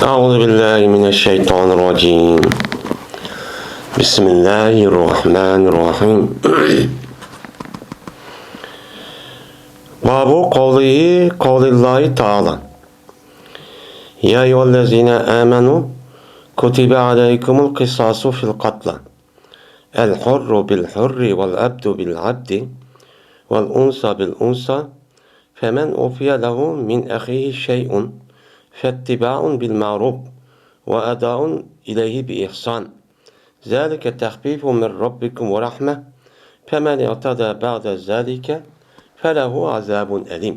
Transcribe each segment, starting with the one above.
أعوذ بالله من الشيطان الرجيم. بسم الله الرحمن الرحيم. باب قول الله تعالى: يا أيها الذين آمنوا كتب عليكم القصاص في القتلى الحر بالحر والعبد بالعبد والأنثى بالأنثى فمن أوفي له من أخيه شيء فاتباع بالمعروف وأداء إليه بإحسان ذلك تخفيف من ربكم ورحمة فمن اعتدى بعد ذلك فله عذاب أليم.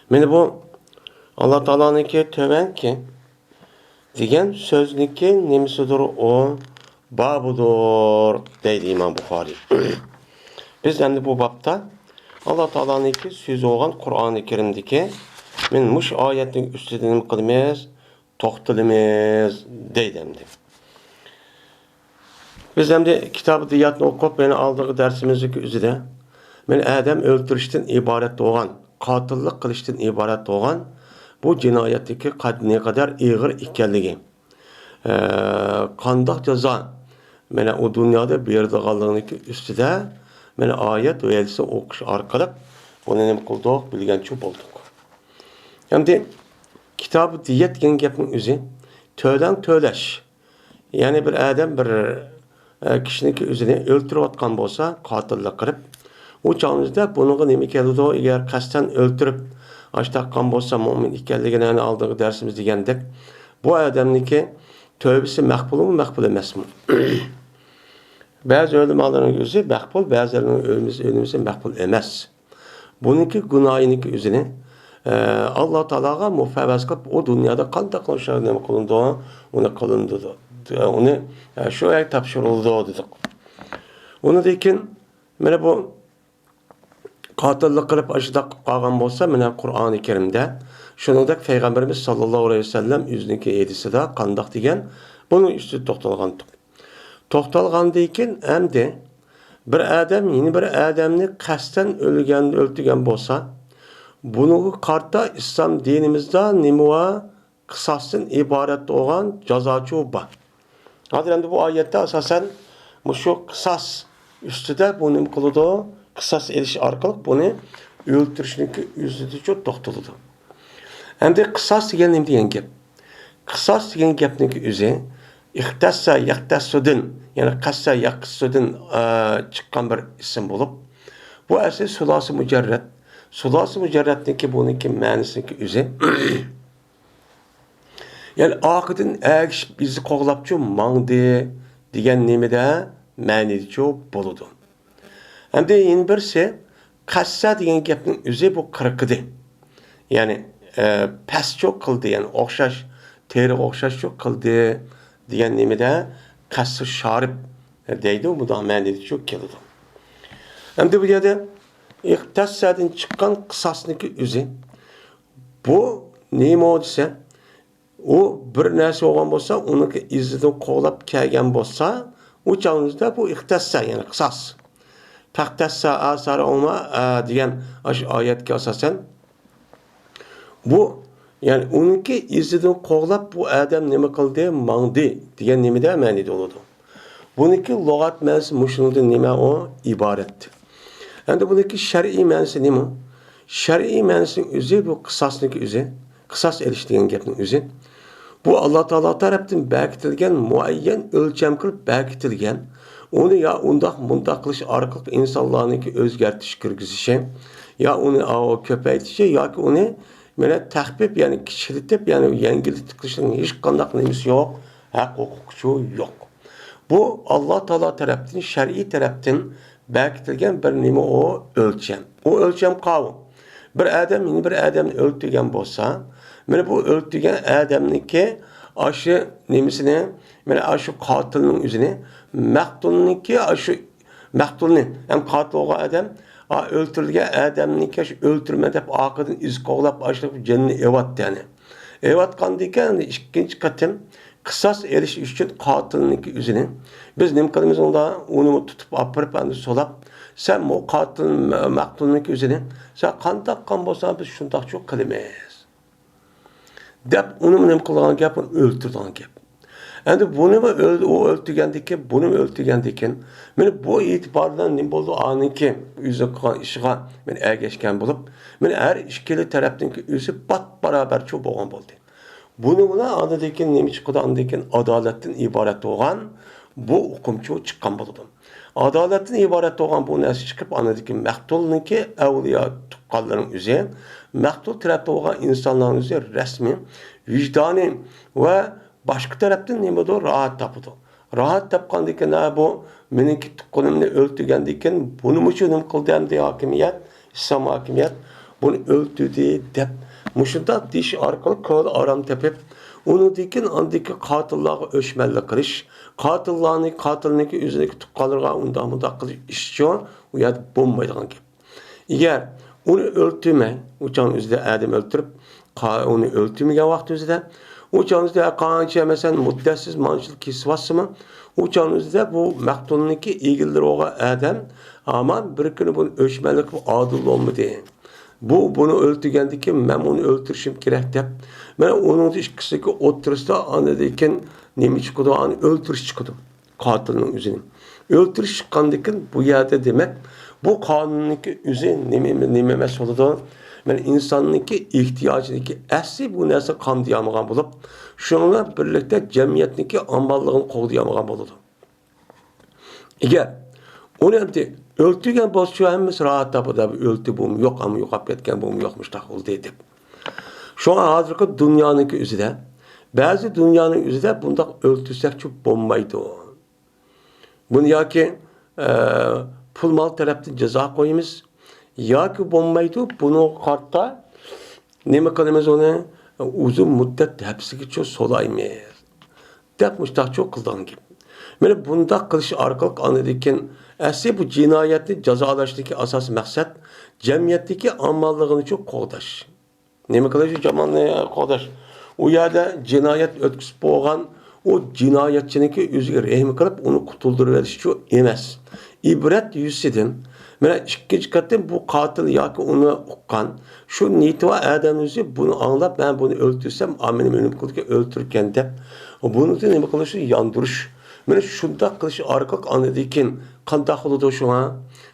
Meni bu Allah Taala'nınki tövenki degan sözniki nemisidir o babudur deydi İmam Buxoriy. Biz endi bu babda Allah Taala'nınki sözü olan Kur'an-ı Kerim'deki men muş ayetning üstüde nima qilamiz, to'xtalamiz deydi endi. Biz endi kitabı diyatni o'qib, meni aldığım dersimizning o'zida men adam o'ltirishdan iborat bo'lgan, qotillik qilishdan iborat bo'lgan bu jinoyatdagi ne kadar ig'ir ekanligi, qandoq jazo mana u dunyoda berdiganligi ustida mana oyat va hadis o'qish orqali buni nima qildik, bilgancha bo'ldik. Endi kitabı diyet degan gapning o'zi to'lan to'lash. Ya'ni bir adam bir kishiniki o'zini o'ltirayotgan bo'lsa, qotillik qilib, u chog'imizda bunga nima keladi? Agar qasddan o'ltirib ashtaqan bo'lsa mo'min ekanligini oldingi darsimiz degandek, bu odamniki tövbesi maqbulmi, maqbul emasmi? Ba'zi o'limlarning o'zi maqbul, ba'zilarning o'lmisi maqbul emas. Buniki gunohiniki o'zini Allah Taalaga mufavvaz qilib, o dunyoda qanday qilishlar nima qilindi, uni qilindi. Uni shu ay topshirildi dedik. Uni lekin mana bu qotillik qilib ashida qolgan bo'lsa, mana Qur'oni Karimda shuningdek payg'ambarimiz sollallohu alayhi vasallam o'ziniki hadisida qandoq degan buni ustida to'xtalgan. To'xtalgandan keyin endi bir odam yeni bir odamni qasddan o'ltirgan bo'lsa, bunuga qarta islom dinimizda nima qisosdan iborat bo'lgan jazochi bor. Hozir endi bu oyatda asosan shu qisos ustida buni nima qiladi? Qisos elish orqali buni o'ltirishniki o'zida cho'q to'xtaladi. Endi qisos degan nima degan gap? Qisos degan gapning o'zi ixtassa yaqtasudin, ya'ni qassa yaqsudin chiqqan bir ism bo'lib, bu asli sulosi mujarrad. Sulosi mujarradniki buniki ma'nosiniki o'zi yani oqidan agishib bizni qo'g'labchi mangdi degan nimada ma'nichi bo'ladi. Endi yana birisi qassa degan gapning o'zi bu qirqidi. Ya'ni pascho qildi, ya'ni o'xshash, teri o'xshashcho qildi degan nimada qassi sharib deydi, bu da ma'nichi keladi. Endi bu yerda iqtasadın chiqqan qisosniki o'zi bu nima desa, u bir narsa bo'lgan bo'lsa, uniki izidan qo'lab kelgan bo'lsa, u chog'imizda bu iqtassa, ya'ni qisos. Taqtassa asar olma degan ash oyatga asosan bu ya'ni uniki izidan qo'lab bu odam nima qildi, mangdi degan nimada ma'ni bo'ladi. Buniki lug'at ma'nosi mushundan nima o iborat. Endi buniki shar'iy ma'nosi nima? Shar'iy ma'nosining o'zi bu qisosniki o'zi, qisos elish degan gapning o'zi. Bu Alloh taolo tarafdan bekitilgan, muayyan o'lcham qilib bekitilgan, uni ya undaq mundaq qilish orqali insonlarniki o'zgartish kirgizishi, ya uni ko'paytirishi yoki uni mana taxfif, ya'ni kichiklatib, ya'ni yengillatib qilishning hech qanday nimasi yo'q, haq huquqi yo'q. Bu Alloh taolo tarafdan, shar'iy tarafdan bekitilgan bir nima o ölçem. O ölçem qavun. Bir adam yeni bir adamni o'ltirgan bo'lsa, mana bu o'ltirgan odamniki aşı nemisini, mana aşı qotilning o'zini, maqtulniki aşı maqtulni, ham qotil bo'lgan odam, o'ltirilgan odamniki o'ltirma deb oqidan iz qo'g'lab aşı jonni evatdi yani. Evatgandan keyin ikkinchi qatim qisos elish uchun qotilniki o'zini biz nima qilamiz unda? Uni tutib opirib endi solab, sen bu qotil maqtulniki o'zini sen qandoq qon bo'lsa biz shundoqcha qilamiz. deb uni nima qilgan gap, uni o'ltirgan gap. Endi buni o o'ltirgandikan, buni o'ltirgandikan, mana bu e'tibordan nima bo'ldi? Aniki o'zi qilgan ishiga men ergashgan bo'lib, men har ikkala tarafdan o'zi barobar chu bo'lgan bo'ldi. Buni bilan andakin nima chiqdi? Andakin adolatdan iborat bo'lgan bu hukmchi chiqqan bo'ldi. Adolatdan iborat bo'lgan bu narsa chiqib, andakin maqtulniki avliyo tuqqanlarning o'zi, maqtul tarafda bo'lgan insonlarning o'zi rasmiy vijdoni va başka taraftan nimadir rahat tapıdı. Rahat tapqandikan bu meniki tuqqanimni o'ltirgandikan buni uchun nima qildi endi hokimiyat, islom hokimiyat buni o'ltirdi deb mushunda dish orqali ko'l aram tepib unidikin andiki qotillarga o'shmanlik qilish, qotilniki o'ziniki tuqqanlarga unda qilish ishchon u yerda bo'lmaydigan gap. Agar uni o'ltirmay, o'chan o'zida adam o'ltirib, uni o'ltirmagan vaqt o'zida uçağınızda qancha mesela muddatsiz mançılık kesivasımı? Uçağınızda bu maqtulniki egildir oğa adam ama bir kuni bunu ölçmelik bu adil olmadı. Bunu öldürgendiki men onu öldürüşüm gerek dep. Men onun ikisiki oturuşda anadayken nemi çıkıdı? Öldürüş çıkıdı. Katilinin üzerine. Öldürüş çıkandikin bu yerde demek bu kanunniki üzerine nememesi oldu. Men insonniki ehtiyojniki asli bu narsa qamdiyamagan bo'lib, shuningla birlikda jamiyatniki ommaligini qo'g'diyamagan bo'ladi. Agar uni endi o'ltirgan bo'lsa, hammasi rahat topadi, o'lti bu yo'q, ammo yo'qolib ketgan bu yo'qmish taqildi deb. Shunga hozirgi dunyoniki o'zida, ba'zi dunyoning o'zida bundoq o'ltirsakchi bo'lmaydi. Buni yoki pul mol tarafdan jazo qo'yamiz. Yoki bo'lmaydi, buni qarta nima qilamiz uni uzun muddat hapsigacha solaymiz. Deb mustaqcho qilgan gap. Mana bunda qilish orqali anadikin asli bu jinoyatni jazolashdagi asosiy maqsad jamiyatdagi ommalig'ini qo'g'dash. Nima qilish jamoatni qo'g'dash? U yerda jinoyat o'tkazib bo'lgan o jinoyatchiniki o'ziga rahm qilib uni qutuldirib berish uchun emas. İbret yüzüdün. Mana ikkinchi qatdan bu qotil yoki uni uqqan shu niyati va odamimiz buni anglab, men buni o'ltirsam, meni o'lim qilib o'ltirgan deb buni nima qilish, yondirish. Mana shunday qilish orqali anadikin qanday qiladi shuna?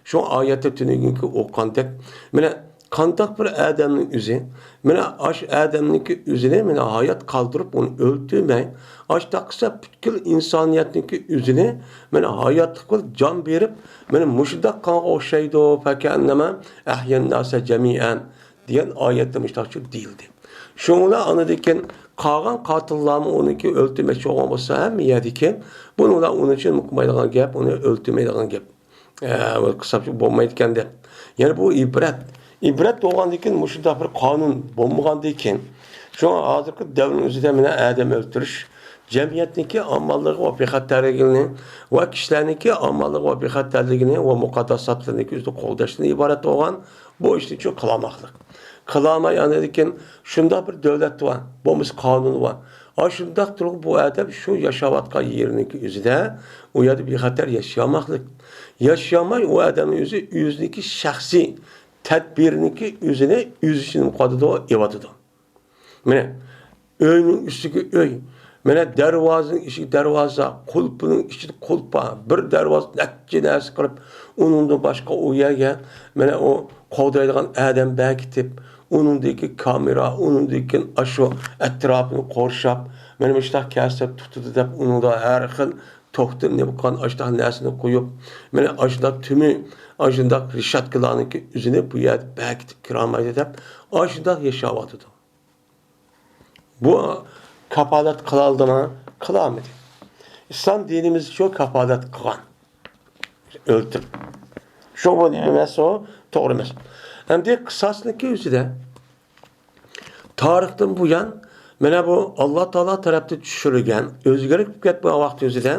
Shu oyatda tuninki o'qqandek. Mana qanday bir odamning o'zi, mana ash odamniki o'zini mana hayot qoldirib uni o'ltirmay, ash taqsa butkul insoniyatniki o'zini mana hayotlik qilib jon berib, mana mushunda qonga o'xshaydi, fakannama ahyan nasa jami'an degan oyatda mushtaqchi deyildi. Shunga anadikin qolgan qotillarni uniki o'ltirmoqchi bo'lgan bo'lsa ham yerdiki, buni ular uning uchun muqmaydigan gap, uni o'ltirmaydigan gap. Qisab bo'lmaydigan deb. Ya'ni bu ibrat bo'lgandan mushunda bir qonun bo'lmagandan keyin shu hozirgi davrning o'zida mana odam o'ltirish jamiyatniki ommalig'i va bexatarligini va kishilarniki ommalig'i va bexatarligini va muqaddasatlarniki o'zida qo'llashdan iborat bo'lgan bu ishni uchun qilmoqlik. Qilmay anadikin shunda bir davlat bor, bo'lmas qonun bor. Shunda turib bu odam shu yashayotgan yerniki o'zida u yerda bexatar yashamoqlik. Yashamay u odamning o'zi o'ziniki shaxsiy tadbirniki o'zini o'zishini qodida evatidi. Mana uyning ustiga uy, mana darvozaning eshigi darvoza, qulpining ichida qulpa, bir darvoza nakki narsa qilib, uningdan boshqa u yerga mana o qo'daydigan odam bekitib, uningdagi kamera, uningdagi ashu atrofini qorshab, mana mushtaq kasab tutdi deb uningda har xil to'xtir nima qilgan ashtaq narsani qo'yib, mana ashtaq tumi Aşındak rishatkalarniki o'zini bu yerda bekitib kirolmaydi deb aşındak yashayotdi. Bu kapolat qilaldimi? Qilolmadi. Islom dinimiz shu kapolat qilgan. O'ltirib. Shu emas o, to'g'ri emas. Hamda qisosniki o'zida tarixdan buyon mana bu Alloh taolo tarafdan tushirilgan, o'zgarib ketgan vaqt o'zida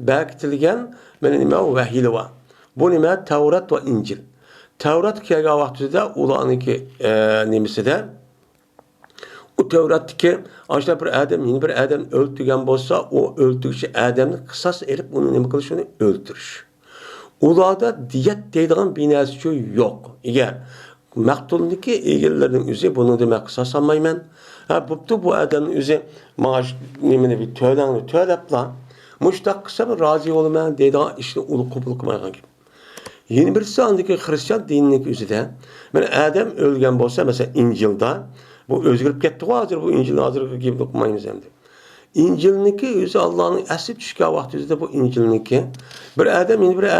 bekitilgan mana nima vahiylar bor. Bu nima? Tavrat va Injil. Tavrat kelgan vaqtida ularniki nimasida u Tavratdagi ashla bir odam, yeni bir odam o'ltirgan bo'lsa, o o'ltiruvchi odamni qisos elib uni nima qilishini o'ltirish. Ularda diyet deydigan bir narsa yo'q. Agar maqtulniki egallarning o'zi buni demak qisas olmayman. Ha, bu odamning o'zi maash nimani bir to'labla mushtaq qilsa rozi bo'laman deydigan ishni uni qabul qilmagan. Yeni bir sondaki Hristiyan dininin üzerinde, ben Adem ölgen bolsa mesela İncil'da, bu özgürüp gitti hozir bu İncil'ni hazır gibi okumayınız hem de. İncil'niki özü Allah'ın esip düşken vakti üzerinde bu İncil'niki, bir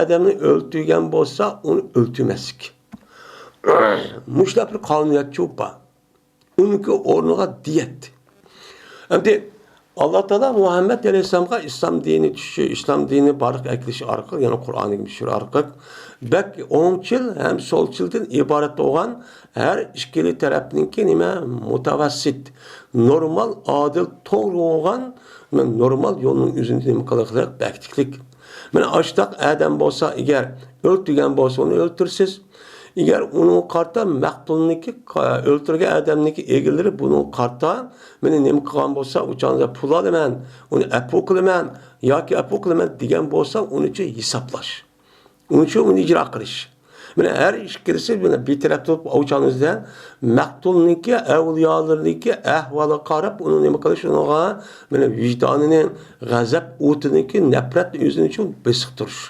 Adem'ni öldürgen bolsa onu öldürmezsik. Muşlap bir kanuniyet çok var. Onunki ornuğa diyet. Hem de Allah Teala Muhammed Aleyhisselam'a İslam dini düşüyor, İslam dini barık ekleşi arka, yani Kur'an'ı gibi bir arka. Belki o'ngchil hem solchildan iborat olan her ikili tarafninki nima mutavassit, normal, adil, to'g'ri bo'lgan, normal yo'lning o'zini nima qilib bektiklik. Mana ashtaq adam bo'lsa, agar o'ltirgan bo'lsa, uni o'ltirsiz. Eğer onun karta maqtulniki o'ltirgan adamniki egalari bunun karta meni nima qilgan bo'lsa, o'chanda pul olaman, uni apu qilaman yoki apu qilaman degan bo'lsa, uni uchun hisoblash. Onun için onu icra qilish. Mana her ish kirsa, mana betaraf turib o'chanizda maqtulniki, avliyolarniki ahvoli qarab, uni nima qilish, unga mana vijdonini, g'azab o'tiniki, nafrat o'zini uchun besiq turish.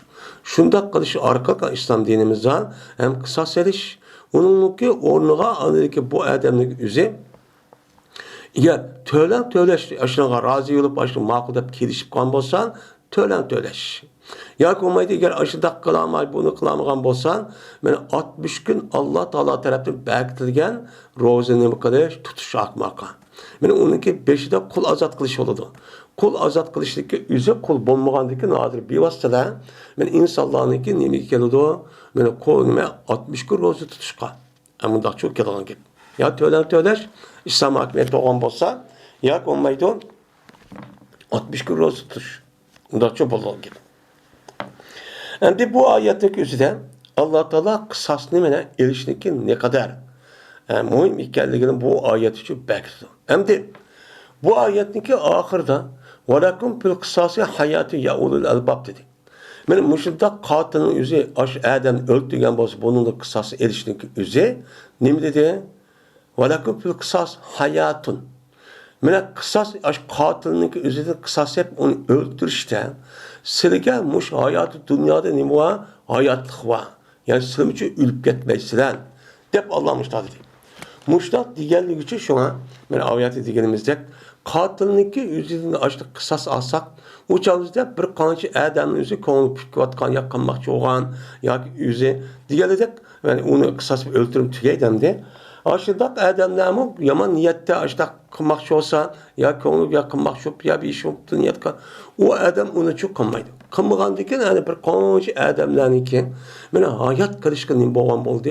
Shunday qilish orqali islom dinimizda ham qisos elish, uningki o'rniga aniki bu odamning o'zi agar to'lash ashunga rozi bo'lib, ashun ma'qul deb kelishib qolgan bo'lsa, to'lash. Yoki olmaydi, eğer aşıda kılamay bunu kılamagan bolsan, men 60 gün Allah Teala tarafından bekitilgen rozeni qilish, tutuş akmaqa. Men onunki 5'de kul azat kılış oldu. Kul azat kılışdaki üzü kul bulmagandaki nadir bevasıta men insanlarniki nemi keldi, men kul nime 60 gün roza tutuşqa. Amunda çok kelgan gap. Ya to'lash İslam hakimiyeti olgan bolsa, yoki olmaydi 60 gün roza tutuş. Unda çok bo'lgan gap. Endi bu ayetteki üzerinde Allah Teala kısasını mene erişinki ne kadar mühim ikenligini bu ayet için bekliyor. Endi bu ayetteki ahırda وَلَكُمْ فِي الْقِسَاسِ حَيَاتِ يَعُولُ الْأَلْبَابِ dedi. Yani müşrida katilin üzeri Adem öldürgen bolsa bunun da kısası erişinki üzeri ne dedi? وَلَكُمْ فِي الْقِسَاسِ hayatun. Yani kısas katilinki üzerinde kısas hep onu öldürüşte sizga mush hayoti dunyoda nima bor? Hayotlik bor. Ya'ni sizlar uchun o'lib ketmaysizlar deb Alloh mushtaq dedi. Mushtaq deganligi uchun shunga men oyatda deganimizdek qotilniki o'zidan ashliq qisos olsak, o'chamizda bir qancha odamning o'zi ko'ngli pikayotgan, yaqinmoqchi bo'lgan yoki o'zi deganidek, ya'ni uni qisos o'ltirib tugaydimda. Aşıdak adamlarımı yaman niyette aşıdak kılmakçı olsa, ya konup ya kılmakçı olup ya bir iş olup niyet kıl. O adam onu çok kılmaydı. Kılmağandaki yani bir konuşu adamların ki, bana hayat karışkının boğan oldu,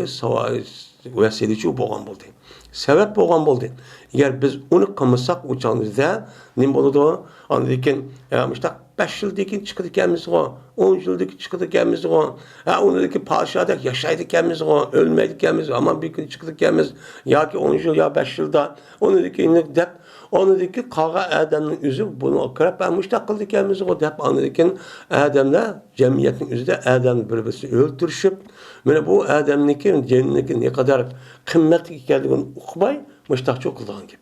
vesilici boğan oldu. Sebep boğan oldu. Eğer biz onu kılmasak uçağımızda, ne oldu? Anladıkken, işte 5 yıldaki çıkıdıkemiz o, 10 yıldaki çıkıdıkemiz o, onundaki padişahdak yaşaydıkemiz o, ölmedikemiz, aman bir gün çıkıdıkemiz, ya ki 10 yıl ya 5 yılda, onundaki dep, onundaki kağa adamın üzü bunu kırıp müştak kıldıkemiz o, dep, onundaki adamlar, cemiyetin üzü de adamın birbirisi öldürüşüp, böyle bu adamındaki, cennindeki ne kadar kıymetli geldiğini okubay, müştak çok kıldığın gibi.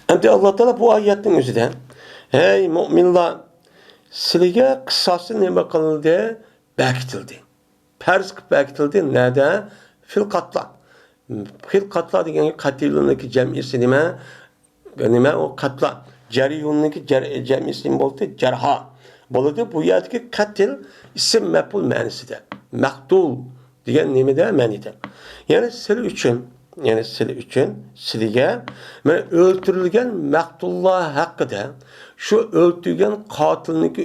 Endi Allah Teala bu ayetin üzerinde hey müminler sizga qisası nima qildi? Bekitildi. Farz qilib bekitildi. Nada? Fil qatla. Fil qatla degan qatiluniki jamisi nima? Nima o qatla? Jariyuniki jamisi bo'ldi, jarha. Bo'ladi bu yerdagi qatil ism maf'ul ma'nosida. Maqtul degan nimada ma'nida. Ya'ni siz uchun sizga men o'ltirilgan maqtulloh haqida shu o'ltirgan qotilniki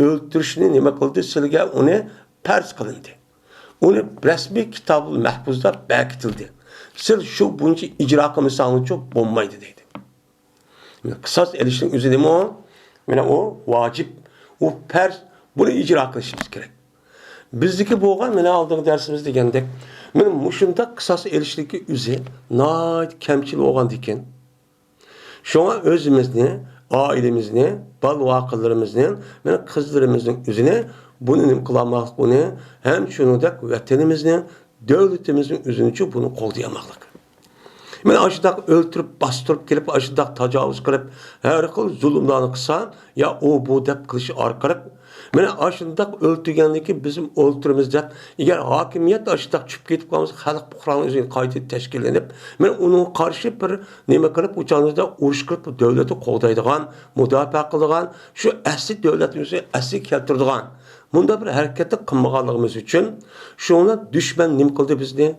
o'ltirishni nima qildi? Sizga uni farz qilindi. Uni rasmiy kitobul mahfuzda bekitildi. Siz shu buncha ijro qilmasangiz çok bo'lmaydi deydi. Qisos elishning o'zi nima o? Mana o vacib, o farz, bunu ijro qilishimiz kerak. Bizdeki bo'lgan mana oldingi darsimiz degandek, men mushunda qisos elishligi o'zi nihoyat kamchil bo'lgan ekan. Shunga o'zimizni, oilamizni, bal voqalarimizni, mana qizlarimizning o'zini bunu nim kılamak bunu hem şunu da vatanimizin, devletimizin üzünü bunu qo'llayamoqlik. Men aşıdak öldürüp, bastırıp gelip, aşıdak tacavuz kılıp, her xil zulümlerini kısa, ya o bu dep kılışı arkarıp, men aşıdak öldürgenliki bizim öldürümüz dep, eğer hakimiyet aşıdak çüp ketip kalması, halk buhranın üzerine kaydı teşkillenip, men onun karşı bir neme kılıp, uçağınızda uruş kılıp, devleti qo'ldaydigan, müdafaa kılgan, şu asli devletimizi asli keltirdigan, bunda bir hareketli kılmaganlığımız için, şuna düşman nim kıldı bizni,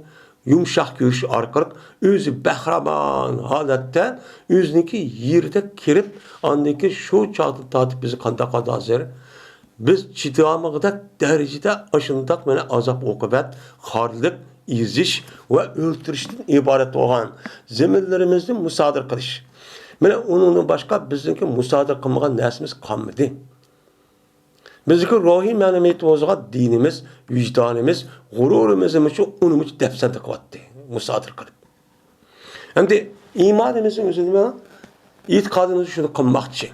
yumuşak görüş arkalık, özü bahraman halatda, özünki yerde kirip, andaki şu çağda tatip bizi kanda hazır. Biz çidamıqda derecede aşındak mene azap okubat, harlık, iziş ve öldürüşten ibaret olan zeminlerimizde musadır kılış. Mene onun başka bizimki musadır kılmagan nesimiz kalmadı. Bizimki ruhi menimiyeti bozgan dinimiz, vicdanimiz, gururumuz için onu defsende kıvattı. Musadır kılıp. Hem de imanımızın üzerine itikadımızı şunu kılmakçı.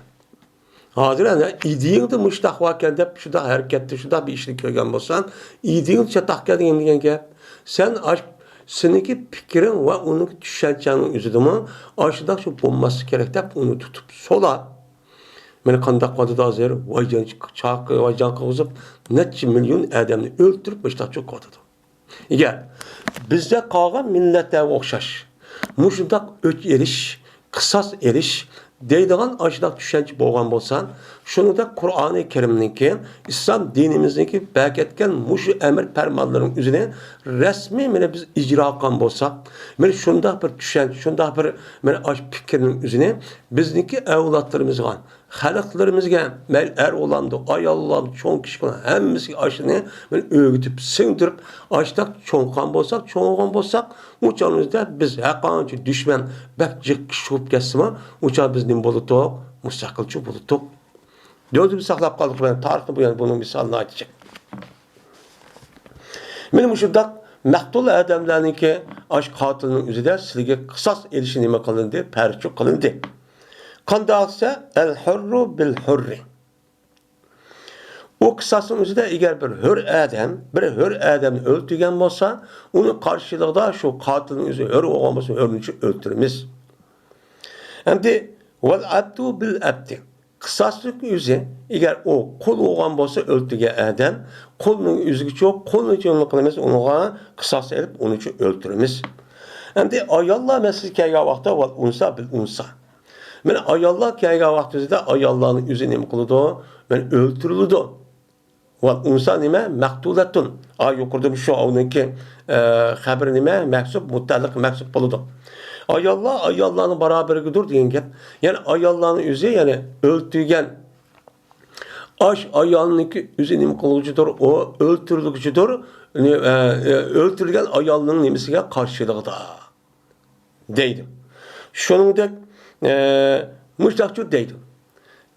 Hazır yani idiğin de müştak varken de şurada harekette, şurada bir işlik görgen bolsan, idiğin çatak geldin diyen gap. Sen seninki fikrin ve onun düşüncenin üzerine aşıda şu bulması gerek de onu tutup sola. Meni kandak vadı da hazır, vaycan kavuzup, neçe milyon adamını öldürüp müştak çok katıdı. Eğer bizde kalan millete okşaş, muşundak öç eriş, kısas eriş, deydiğen aşıdak düşünce boğan bolsan, şunu da Kur'an-ı Kerim'ninki, İslam dinimizdeki belki etken muşu emir fermanların üzerine resmi mene biz icra kılan bolsak, mene şunda bir düşünce, şunda bir mene aş fikrinin üzerine bizdeki evlatlarımızga, halklarımızga mel er olandı, ayallan, çoğun kişi olan hemmisi aşını mene öğütüp, sığdırıp, aşıdak çoğunkan bolsak, çoğunkan bolsak, uçağımızda biz hakançı düşman, bekcik şup kesimi, uçağı biz nim bulutuk, müstakilçi bulutuk. Dördü bir saklap kaldık. Ben tarihte bu yani bunun misalini aytacak. Benim şurada maqtul adamlarınki aşk katilinin üzerinde sizge kısas erişi nime kılındı, perçuk kılındı. Kandaksa el hurru bil hurri. O kısasın üzerinde eğer bir hür adamı öldürgen olsa, onun karşılığında şu katilin üzerinde hür olması hürünçü öldürmüş. Hem de vel abdu bil abdi. Kısaslık yüzü, eğer o kul olan olsa öldürge adam, kulun yüzü çok, kulun için kılımız, ona kısas edip onun için öldürmüş. Hem de ayallah meselesi kâyga vakta vel unsa bil unsa. Ben ayallah kâyga vaktizde ayallahın yüzü nemi kılıdı, ben öldürüldü. Vel unsa nime maktulatun. Yukarıda şu onunki haber nime mehsup, mutallık mehsup buludu. Ayallah'ın beraberliğidir diyen gap. Yani ayallah'ın yüzü yani öldürgen ayallah'ın yüzü nimi kılıcıdır, o öldürülücüdür, öldürülgen ayallah'ın nimisiyle karşılığı da. Deydim. Şunun da müştakçı deydim.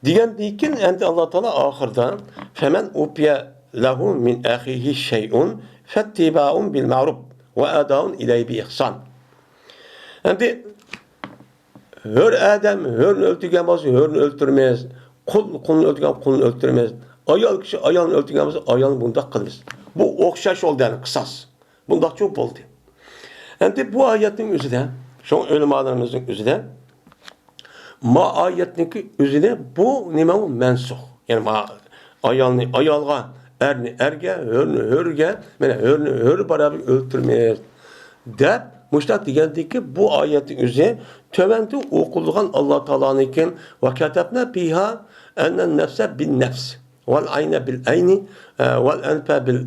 Diyen deyken ente Allah Teala ahırda femen upiye lehu min ahihi şey'un fettiba'un bil ma'ruf ve ada'un ileyhi bi ihsan. Şimdi hür adam hürünü öldürgen bazı hürünü öldürmez. Kulunu öldürgen kulunu öldürmez. Ayal kişi ayalını öldürgen bazı ayalını bunda kılmaz. Bu okşaş oldu yani kısas. Bunda çok oldu. Şimdi bu ayetin üzerine, şu ulemalarımızın üzerine, ayetin üzerine bu nime mensuh. Yani ayalga erni erge hürünü hürge hürünü hür beraber öldürmez. De müştak diyendi ki bu ayetin üzerine tövende okulduğun Allah Teala'nınkin ve ketebne biha ennen nefse bin nefs vel ayne bil ayni vel enfe bil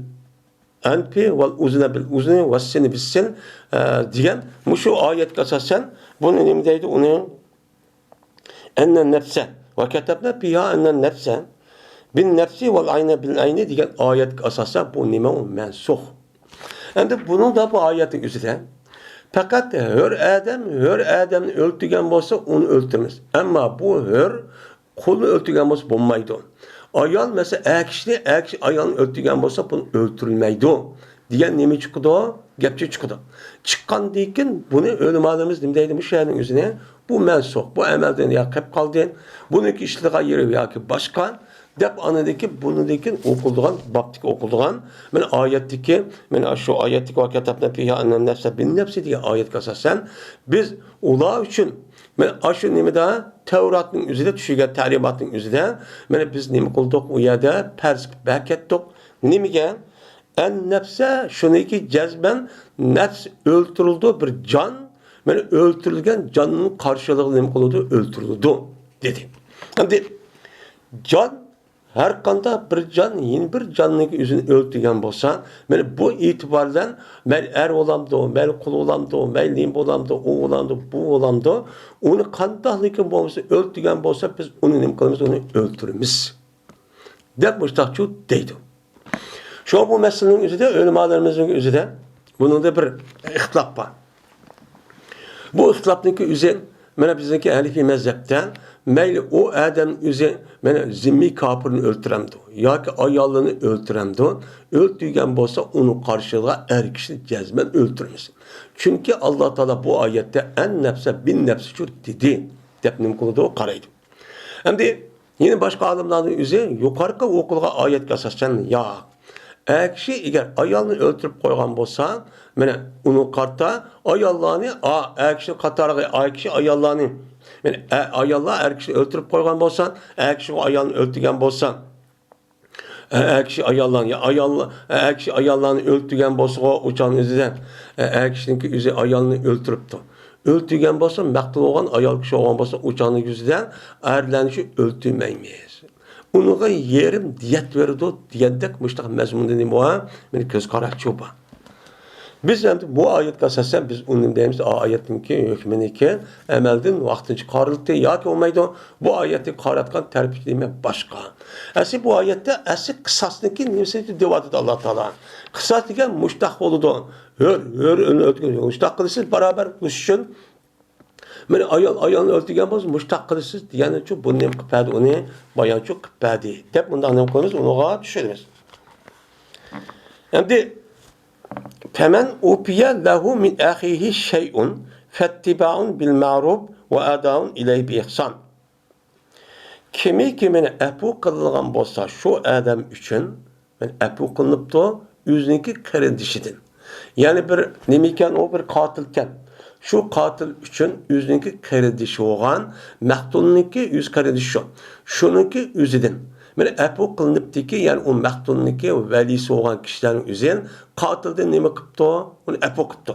enfi vel uzne bil uzni vel sini bil sin diyen şu ayet kasasen bunun imdeydi onu ennen nefse ve ketebne biha ennen nefse bin nefsi vel ayne bil ayni diyen ayet kasasen bu nime mensuh. Yani bunun da bu ayetin üzerine fakat hür adamını öldürgen olsa onu öldürmez. Ama bu hür kulunu öldürgen olsa bulmaydı. Ayal mesela kişi ayalını öldürgen olsa bunu öldürülmeydi. Diyen nemi çıktı? Gepçi çıktı. Çıkan deyken bunu ölümadığımız nimdeydi bu şeyin üzerine bu mensuh, bu emelden ya hep kaldı. Bununki işliğe yeri ya ki başkan dep anadaki bunudaki okulduğun, baptiki okulduğun, men ayetteki, men şu ayetteki o kitapta fiha annen nefse bin nefsi diye ayet kasasen, biz ula için, men aşı nimede Tevrat'ın üzerinde düşügen talimatın üzerinde, men biz nimi kıldık o yerde pers bekettik, nimige en nefse şunu ki cezben nefs öldürüldü bir can, men öldürülgen canının karşılığı nimi kıldı öldürüldü dedi. Şimdi can her kanda bir can yeni bir canlık yüzünü öldürgen bolsa, men bu itibardan men er olamdı, men kul olamdı, men lim olamdı, o olamdı, bu olamdı. Onu kandahlıkın bolsa öldürgen bolsa biz onu nim kılımız, onu öldürürüz. Dep müştakçu deydi. Şu bu meselenin üzerinde, ölümalarımızın üzerinde bunun da bir ihtilaf var. Bu ihtilafın üzerinde mene bizdeki ehli mezhepten meyli o Adem üzerine mene zimmi kafirini öldüremdi. Ya ki ayallığını öldüremdi. Öldürgen bolsa onun karşılığa er kişi cezmen öldürmesin. Çünkü Allah Teala bu ayette en nefse bin nefsi şu dedi. Depnim kulu da o karaydı. Hem de yine başka alimlerin üzerine yukarıda okulga ayet kasasen ya. Eğer kişi eğer ayalını öldürüp koygan bolsa, mene onun kartta ayallığını, eğer kişi katarı, eğer kişi ayallığını, mene ayallah eğer kişi öldürüp koygan bolsa, eğer kişi ayalını öldürgen bolsa, eğer kişi ayallığını, eğer kişi ayallığını öldürgen bolsa o uçağın üzerinden, eğer kişinin üzeri ayalını öldürüptü. Öldürgen bolsa, mektul olan ayal kişi olan bolsa uçağın yüzünden erlenişi öldürmeymeyiz. Onunla yerim diyet verdi, diyendek müştak mezmundan imuha, beni göz karakçı bu. Biz hem bu ayet kasasen biz onun deyimiz ayetin ki hükmünü ki emelden vaktin çıkarıldı ya ki olmaydı bu ayeti karatkan terbitleme başka. Aslında bu ayette asıl kısasındaki nimseti devadı Allah Teala. Kısas diken müştak oldu. Müştak kılırsız beraber buluşun. Men ayalını öldürgen boz müştak kılırsız yani çok bunu nem kıpadi onu bayan çok kıpadi. Hep bundan nem koyumuz onu düşürürüz. Şimdi Femen upiye lehu min ahihi şey'un fettiba'un bil ma'ruf ve ada'un ileyhi bi ihsan. Kimi kimine epu kılıngan bolsa şu adam üçün epu kılınıptı yüzünki kardeşidin. Yani bir nemiken o bir katilken şu katil üçün yüzünki kardeşi olan mektulunki yüz kardeşi. Şununki yüzüdin. Mene epu kılınıptı ki yani o mektulunki velisi olan kişilerin üzerine katilde nemi kıptı? Onu epu kıptı.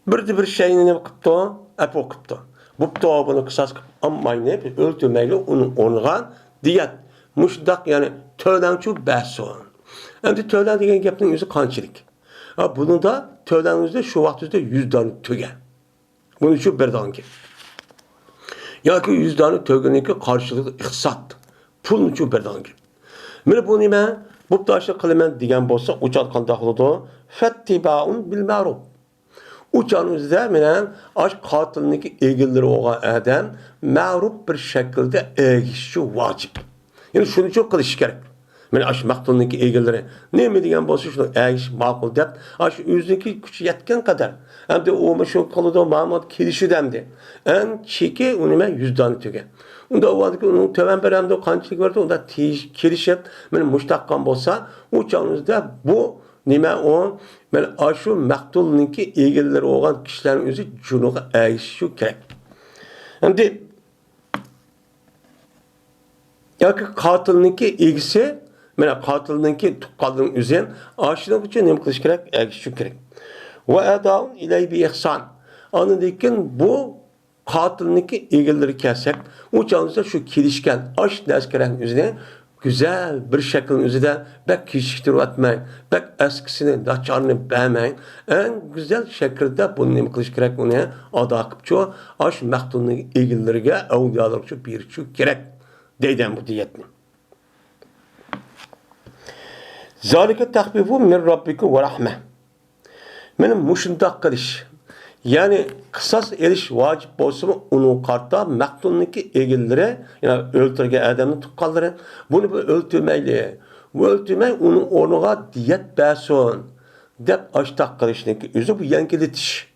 Bir şeyini nemi kıptı? Epu kıptı. Bu bunu kısas kıp ammayını öldürmeyle onun onğa diyet. Muşdak yani tövlençu bahsi olan. Hem de tövlen degen gepinin yüzü kançilik. Bunu da tövlenizde şu vaktimizde 100 tane töge. Bunun için bir tane ki. Ya ki 100 tane tögeninki karşılıklı ihsat. Pulun için bir tane ki. Mene bu nime? Bu taşı kılımen degen bolsa uçatkan dağılıdı. Fettiba'un bil ma'ruf. Uçağınızda menen aş katilindeki ilgilileri olan adam ma'ruf bir şekilde erişişi vacip. Yani şunu çok kılış gerek. Men aş maktulundaki ilgilileri ne mi degen bolsa şunu erişiş makul dep aş yüzdeki güç yetken kadar. Hem de o meşhur kalıda Mahmud kilişi demdi. En çeki onime 100 tane tüge. Onda o vadaki onun töven beremde kançılık verdi. Onda kilişip men muştakkan bolsa uçağınızda bu nime o men aşu maktulunki ilgilileri olan kişilerin özü cunuğa erişişi gerek. Şimdi ya ki katilindeki ilgisi men katilindeki tukkalının üzerine aşırı için ne kılış gerek? Erişişi gerek. Ve eda'un ileyhi bi ihsan. Anıdaki bu katilindeki ilgilileri kessek uçağınızda şu kilişken aş deskeren üzerine güzel bir şekilin üzerinde bek kişiktir etmeyin, bek eskisini, daçarını beğenmeyin. En güzel şekilde bunu ne kılış gerek onu ada akıpçı, aş mektulunun ilgililerine evliyalarçı bir şu gerek deyden bu diyetini. Zalike tahbibu min rabbiku ve rahme. Benim muşundak kılış. Yani kısas eriş vacip olsa mı onun kartta mektulundaki ilgilileri yani öldürge adamın tukkalları bunu öldürmeyle bu öldürmeyi onun onuğa diyet berson dep açtak kılışındaki üzü bu yankilitiş.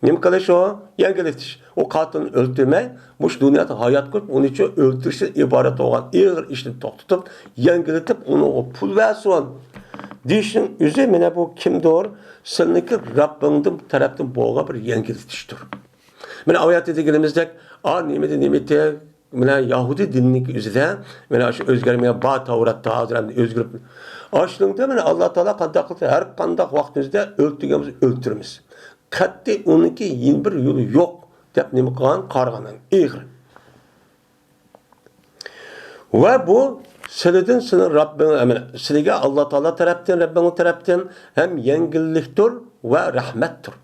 Nima qilish o? Yengilitish. O qatilni o'ldirmay, bu dunyoda hayot qilib, uni uchun o'ldirishdan iborat bo'lgan og'ir ishni to'xtatib, yengilitib, uni pul versin. Deyishning o'zi mana bu kimdir? Sizniki Rabbingdan tarafdan bo'lgan bir yengilitishdir. Mana oyatda deganimizdek, nima mana Yahudi dinining o'zida mana shu o'zgarmagan ba Tavratda hozir ham o'zgarib. Aslında mana Alloh taolo qanday qilsa har qanday vaqtimizda o'ltirganmiz o'ltiramiz. Qat'iy 12 bir yo'li yo'q deb nima qilgan qarg'anan ig'ir. Va bu sizdan sizning Rabbing sizga Alloh taolo tarafdan Rabbing tarafdan ham yengillikdir va rahmatdir.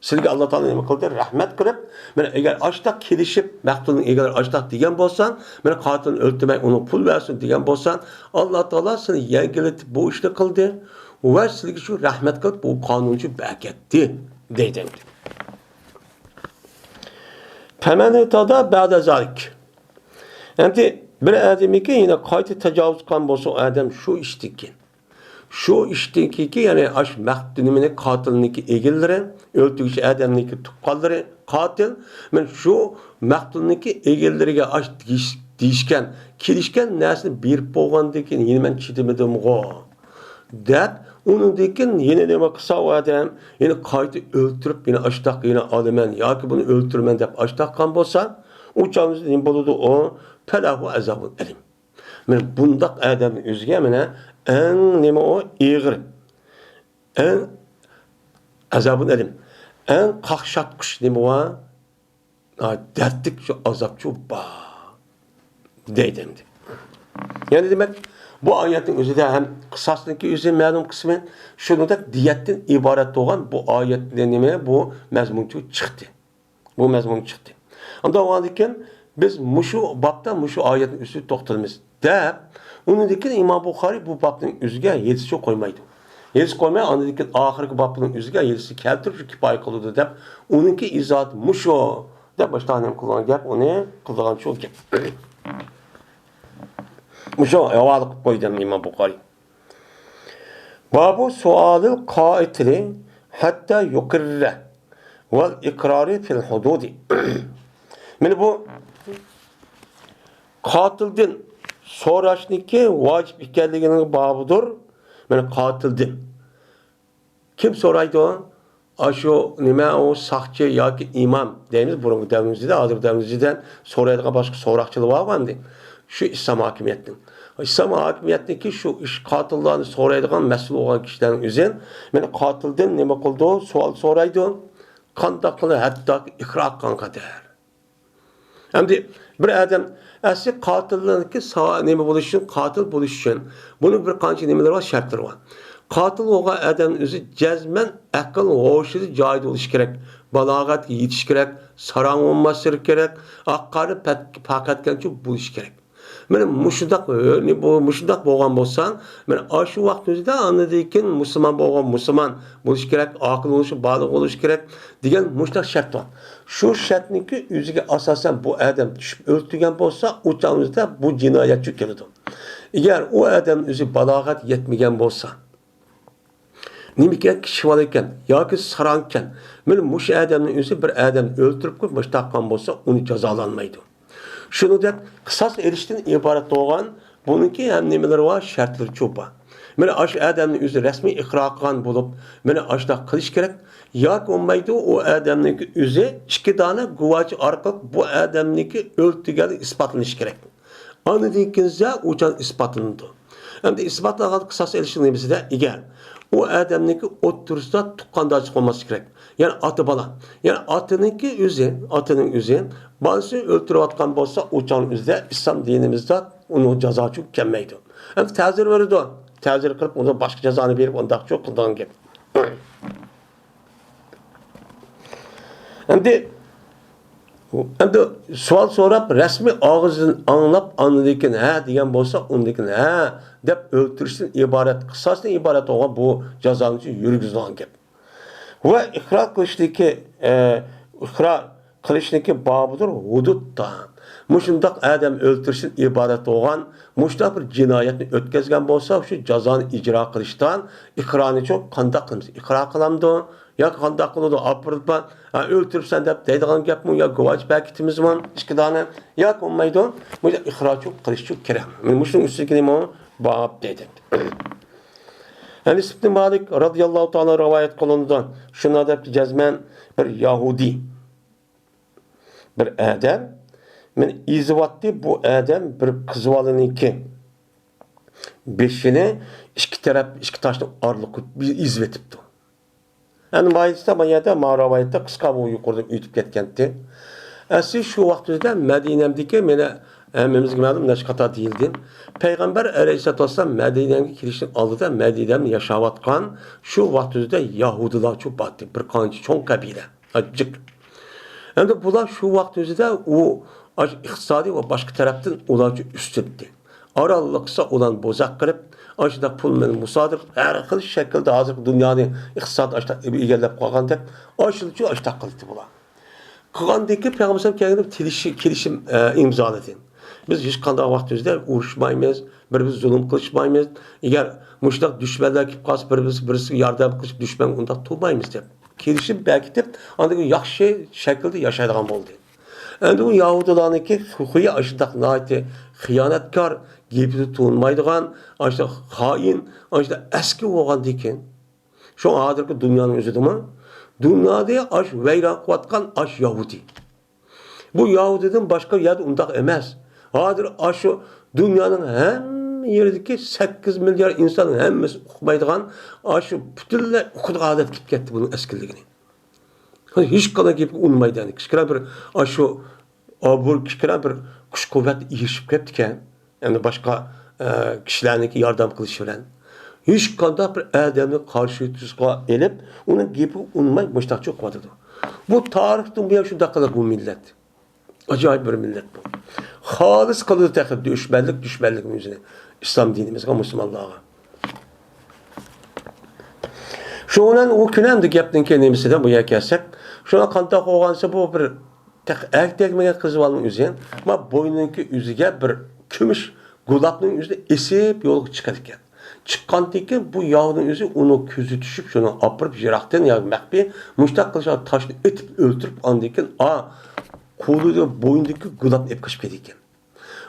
Sizga Alloh taolo nima qildi? Rahmat qilib, mana agar ashtoq kelishib, maqtulning egar ashtoq degan bo'lsan, mana qotilni o'ldirmay uni pul bersin degan bo'lsan, Alloh taolo seni yengilitib bu ishni qildi va sizga shu rahmat qilib bu qonunchi bakatdi deydi. Famani tada ba'da zalik. Endi bir odamga yana qayta tajovuz qilgan bo'lsa, odam shu ishdikin. Şu işteki yani aş maqdinimini qatilniki egillari, o'ltiruvchi odamniki tuqqanlari qatil, men şu maqdiniki egillariga aş deyishgan, kelishgan narsani berib bo'lgandan keyin yana men chidamadim-g'o. Deb uningdan yana nima qilsa odam, yana qayta o'ltirib, yana ashtoq yana olaman yoki buni o'ltirman deb ashtoq qilgan bo'lsa, u chog'da nima bo'ladi o? Falahu azabun alim. Men bundaq odamning o'ziga mana en nima o? Ig'ir. En azabun elim. En qaqshatqich nima o? Dardlik şu azapçı ba. Deydi. Yani demek bu ayetin özü de hem kısasındaki özü ma'lum kısmı şunu da diyetten ibaret olan bu ayetlerin nima bu mezmuncu çıktı. Bu mezmun çıktı. Onda o halde biz muşu babda muşu ayetin üstü toxtalımız. Deb uningdiki İmam Buxoriy bu babning o'ziga yetishib qo'ymaydi. Yetishib qo'ymay, uningdiki oxirgi babning o'ziga yetishib keltirib kifoya qiladi deb, uningki izot musho deb boshdan qilgan gap, uni qilgan shu gap. Musho havol qilib qo'ydi İmam Buxoriy. Babu sualil qaitili hatta yuqirra vel iqrari fil hududi. Meni bu qatildan so'rashniki vojib ekanligining babidir. Mana qatildan. Kim so'raydi o? Ashu nima o saqchi yoki imom deymiz burungi davrimizda, hozir davrimizdan so'raydigan boshqa so'roqchilar borgandi. Shu islom hokimiyatining. İslam hokimiyatidagi shu ish qatillarni so'raydigan mas'ul bo'lgan kishilarning o'zi mana qatildan nima qildi? Savol so'raydi. Qanday qilib hatto iqro qilgan qadar. Endi bir adam asli qatillarniki nima bo'lish uchun, qatil bo'lish uchun buni bir qancha nimalar bor, shartlar bor. Qatil bo'lgan odamning o'zi jazman aql ho'shida joyida bo'lishi kerak, balog'atga yetish kerak, sarang bo'lmasligi kerak, oqqari faqatgancha bo'lishi kerak. Mana mushundaq bo'lgan bo'lsa, mana shu vaqt o'zida anadikin musulmon bo'lgan musulmon bo'lish kerak, aql bo'lishi, baliq bo'lishi kerak degan mushtaq shart bor. Shu shartniki o'ziga asosan bu odam tushib o'ltirgan bo'lsa, o'chog'imizda bu jinoyatchi keladi. Agar u odam o'zi balog'at yetmagan bo'lsa, nimaki kishivol ekan yoki sarang ekan, mana mush odamning o'zi bir odam o'ltirib qo'yib mushtaqan bo'lsa, uni jazolanmaydi. Şunu deb qisas erishdan iborat bo'lgan, buniki ham nimalar bor, shartlar cho'pa. Mana ash odamning o'zi rasmiy iqro qilgan bo'lib, mana ashda qilish kerak. Yoki olmaydi, u odamning o'zi ikki dona guvochi orqali bu odamniki o'ltirgani isbotlanish kerak. Anidan keyin o'chan isbotlanadi. Endi isbotlangan qisas erishning nimasiga egar u odamniki o'ttirsida tuqqandoch qolmas kerak. Yani atı bala. Yani atınınki atının üzü, bazı öldürüvatkan bolsa uçağın üzde, İslam dinimizde onu ceza çok kemmeydi. Hem tezir verirdi o. Tezir kılıp onu başka cezanı verip ondan çok kıldan gibi. Hem de sual sorap resmi ağızın anlap anladıkken ha diyen bolsa ondakin ha dep öldürüşten ibaret, kısasdan ibaret olan bu cezanın için yürgüzülen gibi. Ve ikrar qilishninki babidir hududda. Mushundaq adam o'ltirishdan iborat bo'lgan, mushtaq bir jinoyatni o'tkazgan bo'lsa, shu jazoni ijro qilishdan iqroni cho'q qanday qilamiz? Iqro qilamdi Ya qanday qiladi? Apırıp öldürüpsen deb deydigan gapmi? Ya guvoch paketimiz mi? 2 dona. Ya olmaydi. Bu ixroch qilish kerak. Men shuning ustiga nima bab dedi. Enes ibn Malik radıyallahu ta'ala rivayet kılındı. Şuna dep cezmen bir Yahudi bir adam men izvatdi bu adam bir qizvaliniki beşini iki taraf iki taşni arlık izvetipdi. Yani bayisda bu yerda ma'rivayatda qisqa bu yuqorida o'tib ketgandi. Asli shu vaqtda Madinamdagi meni hammamizga ma'lum nashqata deyildi. Payg'ambar alayhisolatu vasallam Madinaga kelishning oldida Madinada yashayotgan shu vaqtda Yahudilar çok batdi, bir qancha cho'ng qabila. Ajib. Endi bular shu vaqtda u iqtisodiy va boshqa tarafdan ularga ustibdi. Aralıqsa olan bozaq qilib, aşıda pul bilan musodir har xil shaklda hozir dunyoni iqtisod egallab qolgan deb aşılçı aşta qildi bular. Qilgandiki Peygamber kelib kelishim imzoladi. Biz hech qanday vaqtimizda urushmaymiz, bir-birimiz zulm qilishmaymiz. Agar mushtoq dushmanlar kelib qolsa birisiga yordam qilib dushman unda turmaymiz deb. Kelishim bekitib, anda yaxshi shaklda yashaydigan bo'ldi. Endi u Yahudilarniki huquqiy ashidaq naati xiyonatkor, gepini tuğulmaydigan, aşda hain, aşda eski bo'lgandan keyin şu hozirgi dunyoning o'zidami? Dunyoda aş vayron qilayotgan aş Yahudi. Bu Yahudidan boshqa yerda undaq emas. Hozir aşu dunyoning hamma yeridagi 8 milyar insonning hammasi o'qimaydigan aşu butunlay o'qidigan odat kelib ketdi buning eskiligini. Hech qanday gap unmaydi. Kichkina bir aşu abur kichkina bir kuch quvvat erishib ketdi ekan. Yani başka kişilerindeki yardım kılışı bilen hiç qanday bir adamni qarshi tuzga elib, uning gepi unmay mushtaqcha qo'yadi. Bu tarixdan bu shunday qilib bu millat. Ajoyib bir millat bu. Xolis qildi taqib dushmanlik o'zini islom dinimizga, musulmonlarga. Shundan u kunamda gapning kelimasidan bu yerga kelsak, shuna qanday qo'ygansa bu bir erkekmega qiz olgan o'zi, ma bo'yninki o'ziga bir kumush gulabning o'zida esib yo'lga chiqar ekan. Chiqqandan keyin bu yog'ning o'zi uni ko'zi tushib, shuni opirib yiroqdan yoki maxfiy mushtaq qilish toshni etib o'ltirib ondan keyin qo'lida bo'yindagi gulab ep qo'shib ketdi ekan.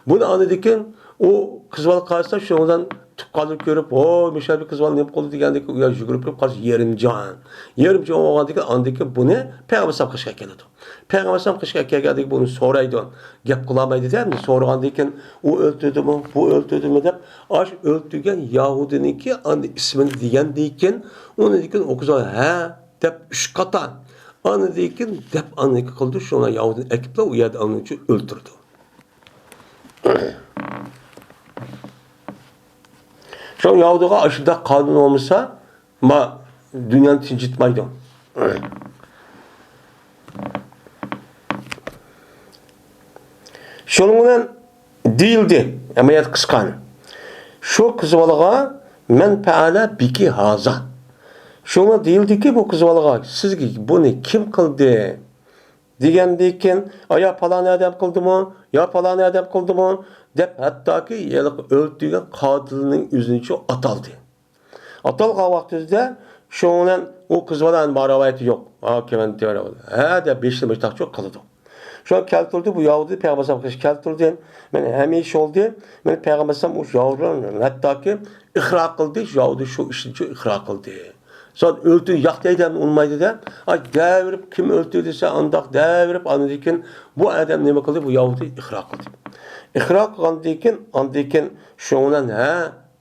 Buni anladan keyin u qizval qarasa shundan tuqqanlik ko'rib, "Mishabi qizval nima qildi?" degandek u yugurib kelib qarasa yerimjon bo'lgandan keyin andan keyin buni payg'ambar qishga keladi. Payg'ambar qishga kelgandek buni so'raydi. Gap qilolmaydi-da, so'ragandan keyin u o'ltirdimi, bu o'ltirdimi deb, ash o'ltirgan Yahudiniki andi ismini degandan keyin uni degan o'qizoy ha deb 3 qatan. Andan keyin deb aniki qildi, shuna Yahudini ekiblar u yerda uni o'ltirdi. Şu Yahudiga aşıda kanun olmasa, ma dünyanı tincitmaydı. Şununla değildi, ameliyat kıskan. Şu kızvalığa men peala biki haza. Şuna değildi ki bu kızvalığa, sizgi bunu kim kıldı? Degandeken, ya falan adam qildi mı? Ya falan adam qildi mı? Deb hattoki yiliq o'ltirgan qotilning o'zini ataldi. Atalgan vaqtida shundan u qiz bilan ma'rifati yo'q. Kemen deydi. Deb 5 yil mustaqil qildi. Şu keltirdi bu Yahudi payg'ambar qish keltirdi. Men hamisha oldi. Men payg'ambar o Yahudini hattoki iqro qildi. Yahudi shu ishni iqro qildi. Son öldü yaktaydan olmaydı da, devirip kim öldü dese andak devirip andikin bu adam ne kıldı bu Yahudi ihra kıldı. İhra andikin şundan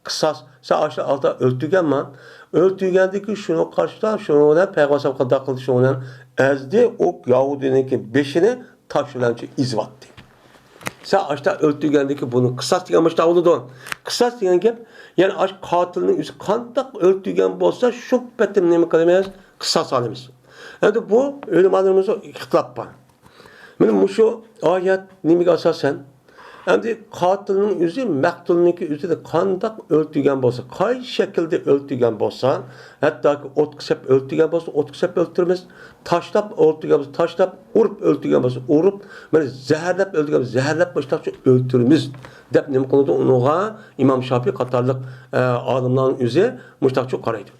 kısas sa aşağı alta öldügen man öldügendeki şunu karşıda şundan peygamber kadar kıldı şundan ezdi o Yahudi'ninki 5'ini taşlanıcı izvattı. Sa aşağı öldügendeki bunu kısas diyormuş da oldu. Kısas diyen gap yani aşk katilinin yüzü kandak öldürgen olsa şu betim nemi kalamayız, kısas alemiz. Yani bu ölüm adımızda ihtilaf var. Benim şu ayet nemi asasen, yani katilinin yüzü, mektulunki yüzü de kandak öldürgen olsa, kay şekilde öldürgen olsa, hatta ki ot kısap öldürgen olsa, ot kısap öldürmez, taşlap öldürgen olsa, taşlap, urup öldürgen olsa, urup, yani zehirlep öldürgen olsa, zehirlep baştakça öldürmez. Dep nima qildi unuğa İmam Şafii qatorliq olimlarning o'zi mushtaqcha qaraydi.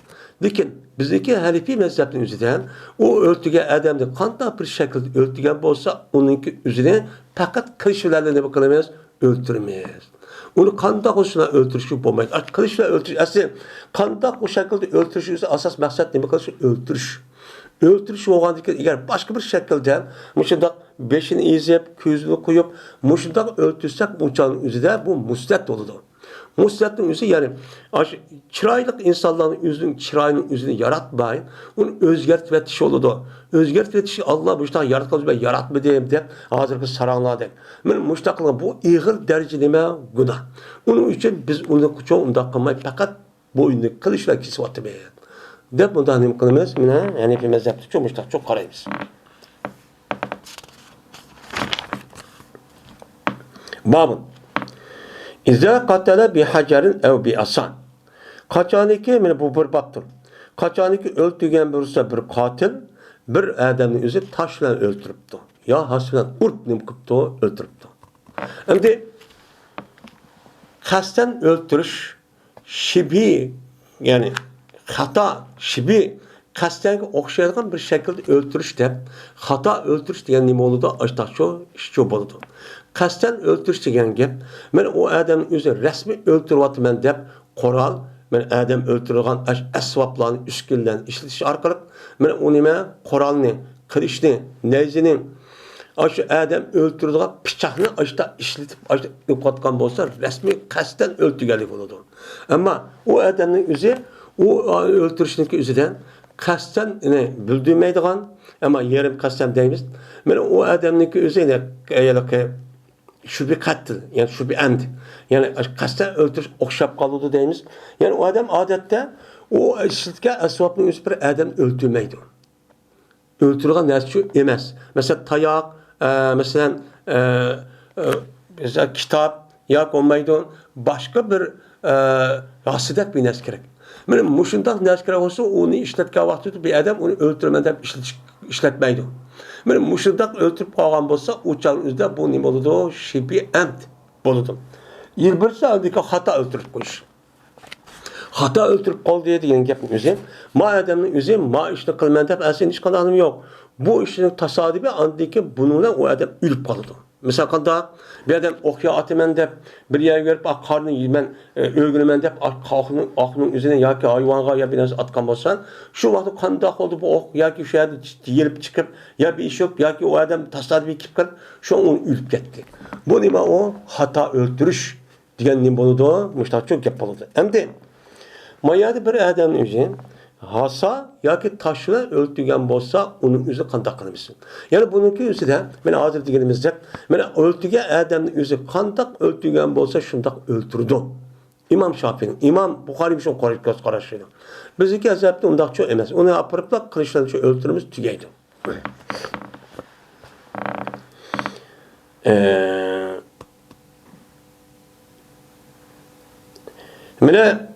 Lekin bizdeki Hanefi mezhepinin üzerinden o örtüge adamda qanday bir şekilde örtügen bolsa onunki üzerine fakat kılıçlarla ne bakılamaz? Öldürmeyiz. Onu kandak olsuna öldürüşü bulmayız. Kılıçla öldürüş. Aslında kandak o şekilde öldürüşü asas maksat ne bakılır? Öldürüş. Öldürüş olğandıkı eğer başka bir şekilde muşundak beşini izleyip, közünü koyup muşundak öldürsek bunçanın üzerinde bu muslet doludur. Muslet'in yüzü yani çıraylık insanların yüzünün çırayının yüzünü yaratmayın. Onu özgertvetişi oldu. Özgertvetişi Allah muştak yaratmaz ben yaratma diyeyim de hazırkı saranlar deyip. Ben muştaklığa bu iğir dereceleme günah. Onun için biz onu çok undakılmayı fakat boyunu kılıçla kesip atmayın. Dep bundan ne kılımız? Yani bir mezhepte çok muştak çok karayız. Babın. İzâ katale bi hacerin ev bi asan. Kaçaniki bu bir baktır. Kaçaniki öldürgen birisi bir katil bir adamın yüzü taşla öldürüptü. Ya hasbilen urt nimkıptı öldürüptü. Şimdi kasten öldürüş şibi yani hata şibi kasten okşayalgan bir şekilde öldürüş de hata öldürüş diyen nime oldu açtak şu boludu. Kasten öldürüş degan gap men o adamın o'zi rasmiy öldürüyapman deb qoral men adam öldürülgan asvablarni uskunlarni ishlatish orqali men u nima qoralni qilishni nayzini shu adam öldürülgan pichoqni ashta ishlatib ashta yo'qotgan bo'lsa rasmiy qasddan o'ldirganlik bo'ladi. Ammo u odamning o'zi u o'ldirishniki o'zidan qasddan bildirmaydigan ama yarım qasddan deymiz. Men u odamniki o'zi şu bir kattı, yani şu bir emdi. Yani kasten öldürüş okşap kalıyordu deyimiz. Yani o adam adette o şirke esvabının üst bir adam öldürmeydi. Öldürülen neresi emez. Mesela tayak, mesela kitap, ya olmaydı. Başka bir hasidet bir nes gerek. Benim muşundak nes gerek olsa onu işletken vakti bir adam onu öldürmeden işletmeydi. Men muşundak öldürüp kalgan bolsa uçağın üzerinde bu nime oldu? Şibi emd boludu. Yılbirse aldaki hata öldürüp koyuş. Hata öldürüp kal diye diyen gapın üzeri. Ma adamın üzeri ma işini kılman dep aslında hiç kanalım yok. Bu işin tasadifi andaki bununla o adam ülüp kaldı. Mesela kanda bir adam okya atımen dep bir yer görüp karnını yemen ögünümen dep aklının üzerine ya ki hayvanga ya biraz atkan bolsan şu vakti kanda oldu bu ok ya ki şu yerde yelip çıkıp ya bir iş yok ya ki o adam tasadifi kipkal şu onu ülüp gitti. Bu nima o hata öldürüş diyen nima oldu müştak çok yapıldı. Hem de mayada bir adamın üzerine hasa yoki taşla öldürgen bolsa onun o'zi qanday qilamisan. Yani bununki o'zida men hozir deganimizda men o'ltirgan odamning o'zi qanday öldürgen bolsa shunday o'ldirdi. İmam Şafii'nin, İmam Buxoriy shu qarashdi. Bizniki azabda undaq çok emas. Uni apiribla qilishdan shu o'ldirimiz tugaydi. Mene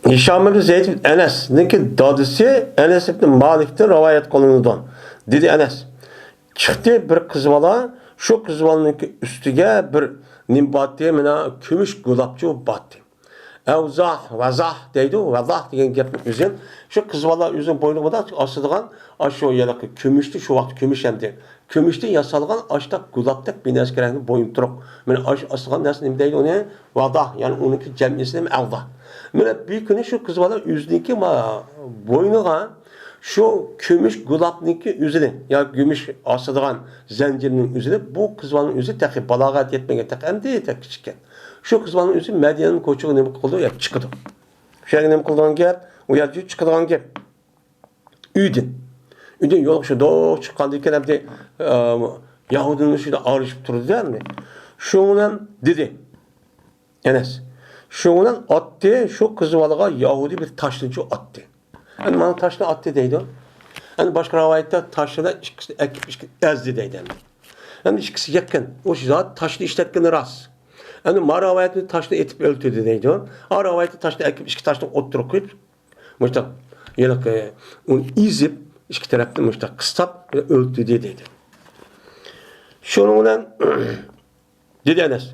Hişam ibn Zeyd ibn Enes'ninki dadısı Enes ibn Malik'ten rivayet kılınıdan. Dedi Enes. Çıktı bir kız bala, şu kız balanınki üstüge bir nimbatı mena kümüş gulapçı battı. Evzah, vazah deydi. Vazah diyen gapın üzerine. Şu kız bala üzerine boynunda asıldığan aşağı yelaki kümüştü. Şu vakti kümüş hemdi. Kümüştü yasalgan aştak gulaptak bir neskerenin boyun turuk. Yani asılgan nesli neydi deydi onu? Vazah yani onunki cemiyesi mi? Evzah. Böyle bir günü şu kız bala yüzündeki boynuğa şu kümüş gulapniki üzerine ya gümüş asıldığan zincirinin üzerine bu kız balanın üzerine tek balagat yetmeye tek hem değil tek küçükken. Şu kız balanın üzerine Medine'nin koçuğu ne kıldı ya çıktı. Şöyle ne kıldığın gel o yazıyor çıkıdığın gel. Üydün yol şu doğu çıkandıkken hem de Yahudinin şurada ağrışıp durdu değil mi? Şundan dedi Enes. Şundan attı, şu kızı balığa Yahudi bir taşlıcı attı. Yani bana taşlı attı deydi. Yani başka rivayette taşlıda ikisi ekip ezdi deydi. Yani ikisi yakın. O zat taşlı işletken rast. Yani ma rivayette taşlı etip öldürdü deydi. A rivayette taşlı ekip iki taşlı oturup koyup müştak yelak onu izip iki taraftan müştak kıstap öldürdü deydi. Şundan dedi Enes.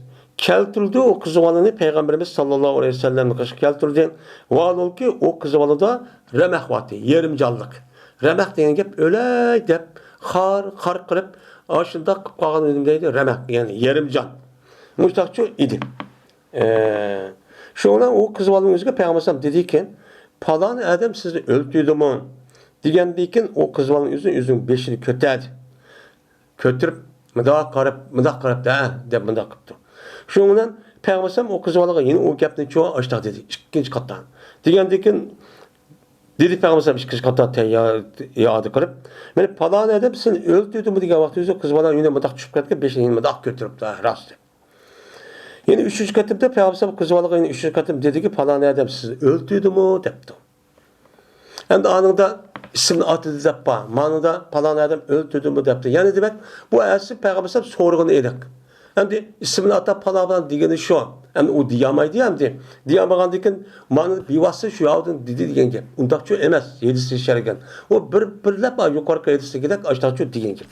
keltirdi o kızıvalını Peygamberimiz sallallahu aleyhi ve sellem'e karşı keltirdi. Vallahi ki o kızıvalıda remek vakti, yerimcanlık. Remek deyen gep öyle dep har kırıp aşında kıp kalan önümdeydi remek yani yerimcan. Muştakçı idi. Şuna o kızıvalının özüge Peygamberimiz dediyken palan adam sizi öldürdü mü? Degendeyken o kızıvalının yüzünün beşini kötedi. Kötürüp mıdak karıp da dep mıdak kıptı. Şundan Peygamberimiz o kızıvalığa yine o gapni çoğu açtı dedi. İkinci kattan. Degendeyken dedi Peygamberimiz ikinci kattan adı kırıp meni palan adam sizi öldürdü mü degen vakti yüzü kızıvalının yine mıdak düşüp ketken beşini mıdak kötürüp da rast. Yine üçüncü katımda Peygamberimiz kızıvalığa yine üçüncü katım dedi ki palan adam sizi öldürdü mü depti. Hem de anında ismini adı dep ba. Manada palan adam öldürdü mü depti. Yani demek bu ayeti Peygamberimiz sorğunu edek. Hem de ismini adı palan degeni şu. Hem de o diyamaydı hem de. Diyamagandayken manada bivası şu yavdın dedi degen gep. Undakçı emas. Yedisi şergen. O birlep yukarı yedisi gidek açtakçı degen gep.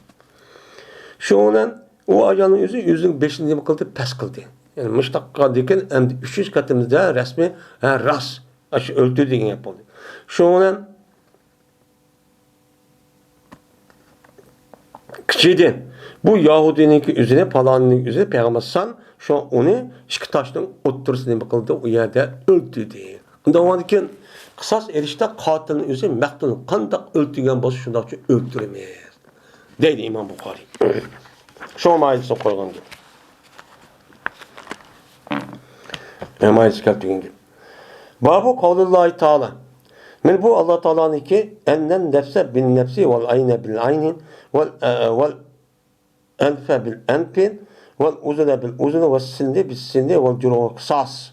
Şundan o ayağının yüzün beşini nima kıldı? Pes kıldı. Yani müştakka deken hem de üçüncü katımızda resmi ras. Aşı öldü degen gep oldu. Şundan Kişiden bu Yahudi'ninki üzerine palanının üzerine Peygamber san şu onu iki taşın oturusunu bakıldı o yerde öldü diye. Ondan oradaki kısas erişte katilin üzerine mektulun kandak öldüren bozu şundakça öldüremez. Deydi İmam Bukhari. Şu ayetini koygan gibi. Ayetini keltegen gibi. Babu kavlullahi ta'ala. Men bu Allah Teala'nın ki ennen nefse bin nefsi vel ayne bil aynin vel enfe bil enfin vel uzune bil uzune vel sinne bil sinne vel curuhu kısas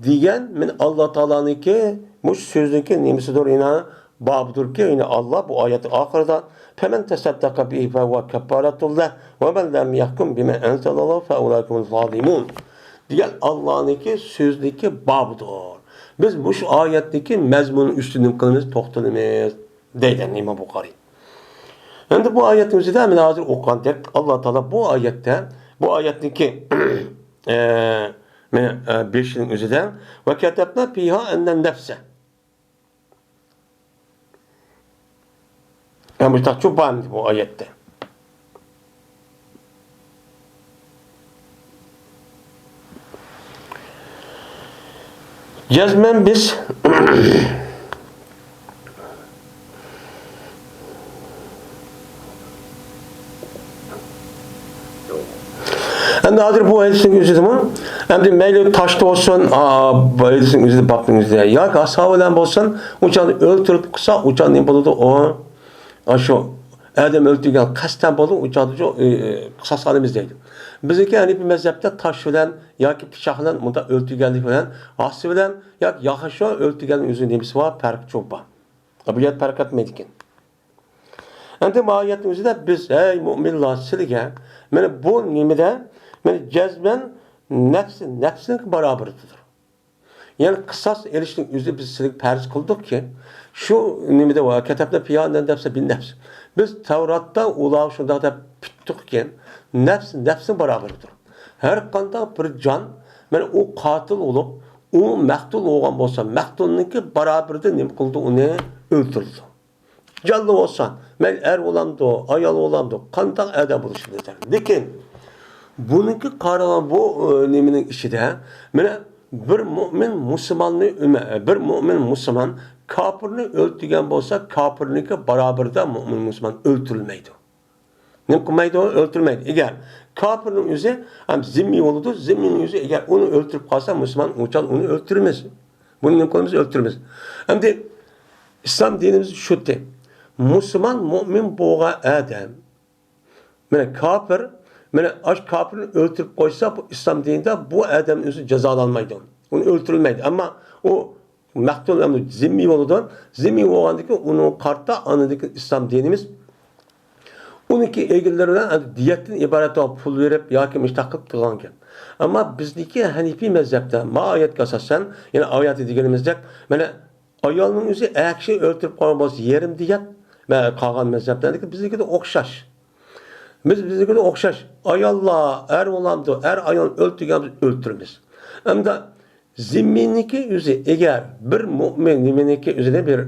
diyen men Allah Teala'nın ki bu sözün ki nimesidir ina babıdır ki yine Allah bu ayeti ahirda femen tesaddaka bihi fe huve kefaretullah ve men lem yahkum bime enzelallah fe ulaikumul zalimun diyen Allah'ın ki sözün ki babıdır. Biz bu şu ayetteki mezmunun üstünlüğünü kılınız, toxtalımız deyden İmam Bukhari. Şimdi bu ayetimizde de hemen hazır okandık. Allah Teala bu ayette, bu ayetteki 5'in üzerinde ve ketebna fiha ennen nefse. Yani bu çok bağımlı bu ayette. Cezmen biz hem de hazır bu hadisin yüzüdü mü? Hem de meyli taşta olsun, bu hadisin yüzüdü baktığınızda ya ashabıdan olsun, uçanı öldürüp kısa uçan ne buldu o şu Adem öldürgen kasten buldu uçanı kısa salimіздeydi. Bizdeki yani bir mezhepte taş bilen yoki pichoq bilan bunda o'ltirganlik bilan osti bilan yoki yaxshi o'ltirganning o'zini nemisi bor, farqi cho'q bor. Bu yer farq etmaydi ekan. Endi mohiyatning o'zida biz ey mo'minlar sizlarga mana bu nimada mana jazman nafsning barobardir. Yani qisas elishning o'zi biz sizlarga farz qildikki, shu nimada va kitobda piyodan debsa bin nafs. Biz Tavratda ular shunday deb bitdik ekan, nafsin barobardir. Her qanday bir jon mana u qotil bo'lib, u maqtul bo'lgan bo'lsa, maqtulniki barobarida nima qildi, uni o'ldirdi. Canlı olsan, men er olamdı, ayol olamdı, qanday adam bo'lishi kerak. Lekin buniki qaragan bu nimening ishida mana bir mo'min musulmon kofirni o'ldirgan bo'lsa, kofirniki barobarida mo'min musulmon o'ldirilmaydi. Nima qilmaydi? O'ldirmaydi. Agar kofirning o'zi ham zimmi bo'ladi, zimmining o'zi agar uni o'ldirib qolsa, musulmon o'chal uni o'ldirmas. Buni nima qilamiz? O'ldiramiz. Endi islom dinimiz shuti. Musulmon mo'min bo'lgan odam mana kofir mana ash kofirni o'ldirib qo'ysa, bu islom dinida bu odam o'zi jazolanmaydi. Uni o'ldirilmaydi. Ammo u maqtul zimmi bo'ladi. Zimmi bo'lgandan keyin uni qarta anadagi islom dinimiz uniki egillerinden diyettin ibaret o pul verip yoki müştakil qilgan ekan. Ammo bizniki Hanifiy mezhepte ayetga asosan, yine ayet deganimizda mana ayolning o'zi akshi o'ldirib qo'ygan bo'lsa, yerim diyet va qolgan mezheplardagi biznikida o'xshash. Bizga de o'xshash. Ayollar, er olamdı, er ayol öldürganmiz, öldürürüz. Hem de zimminiki yüzü eğer bir mümin zimminiki yüzüne bir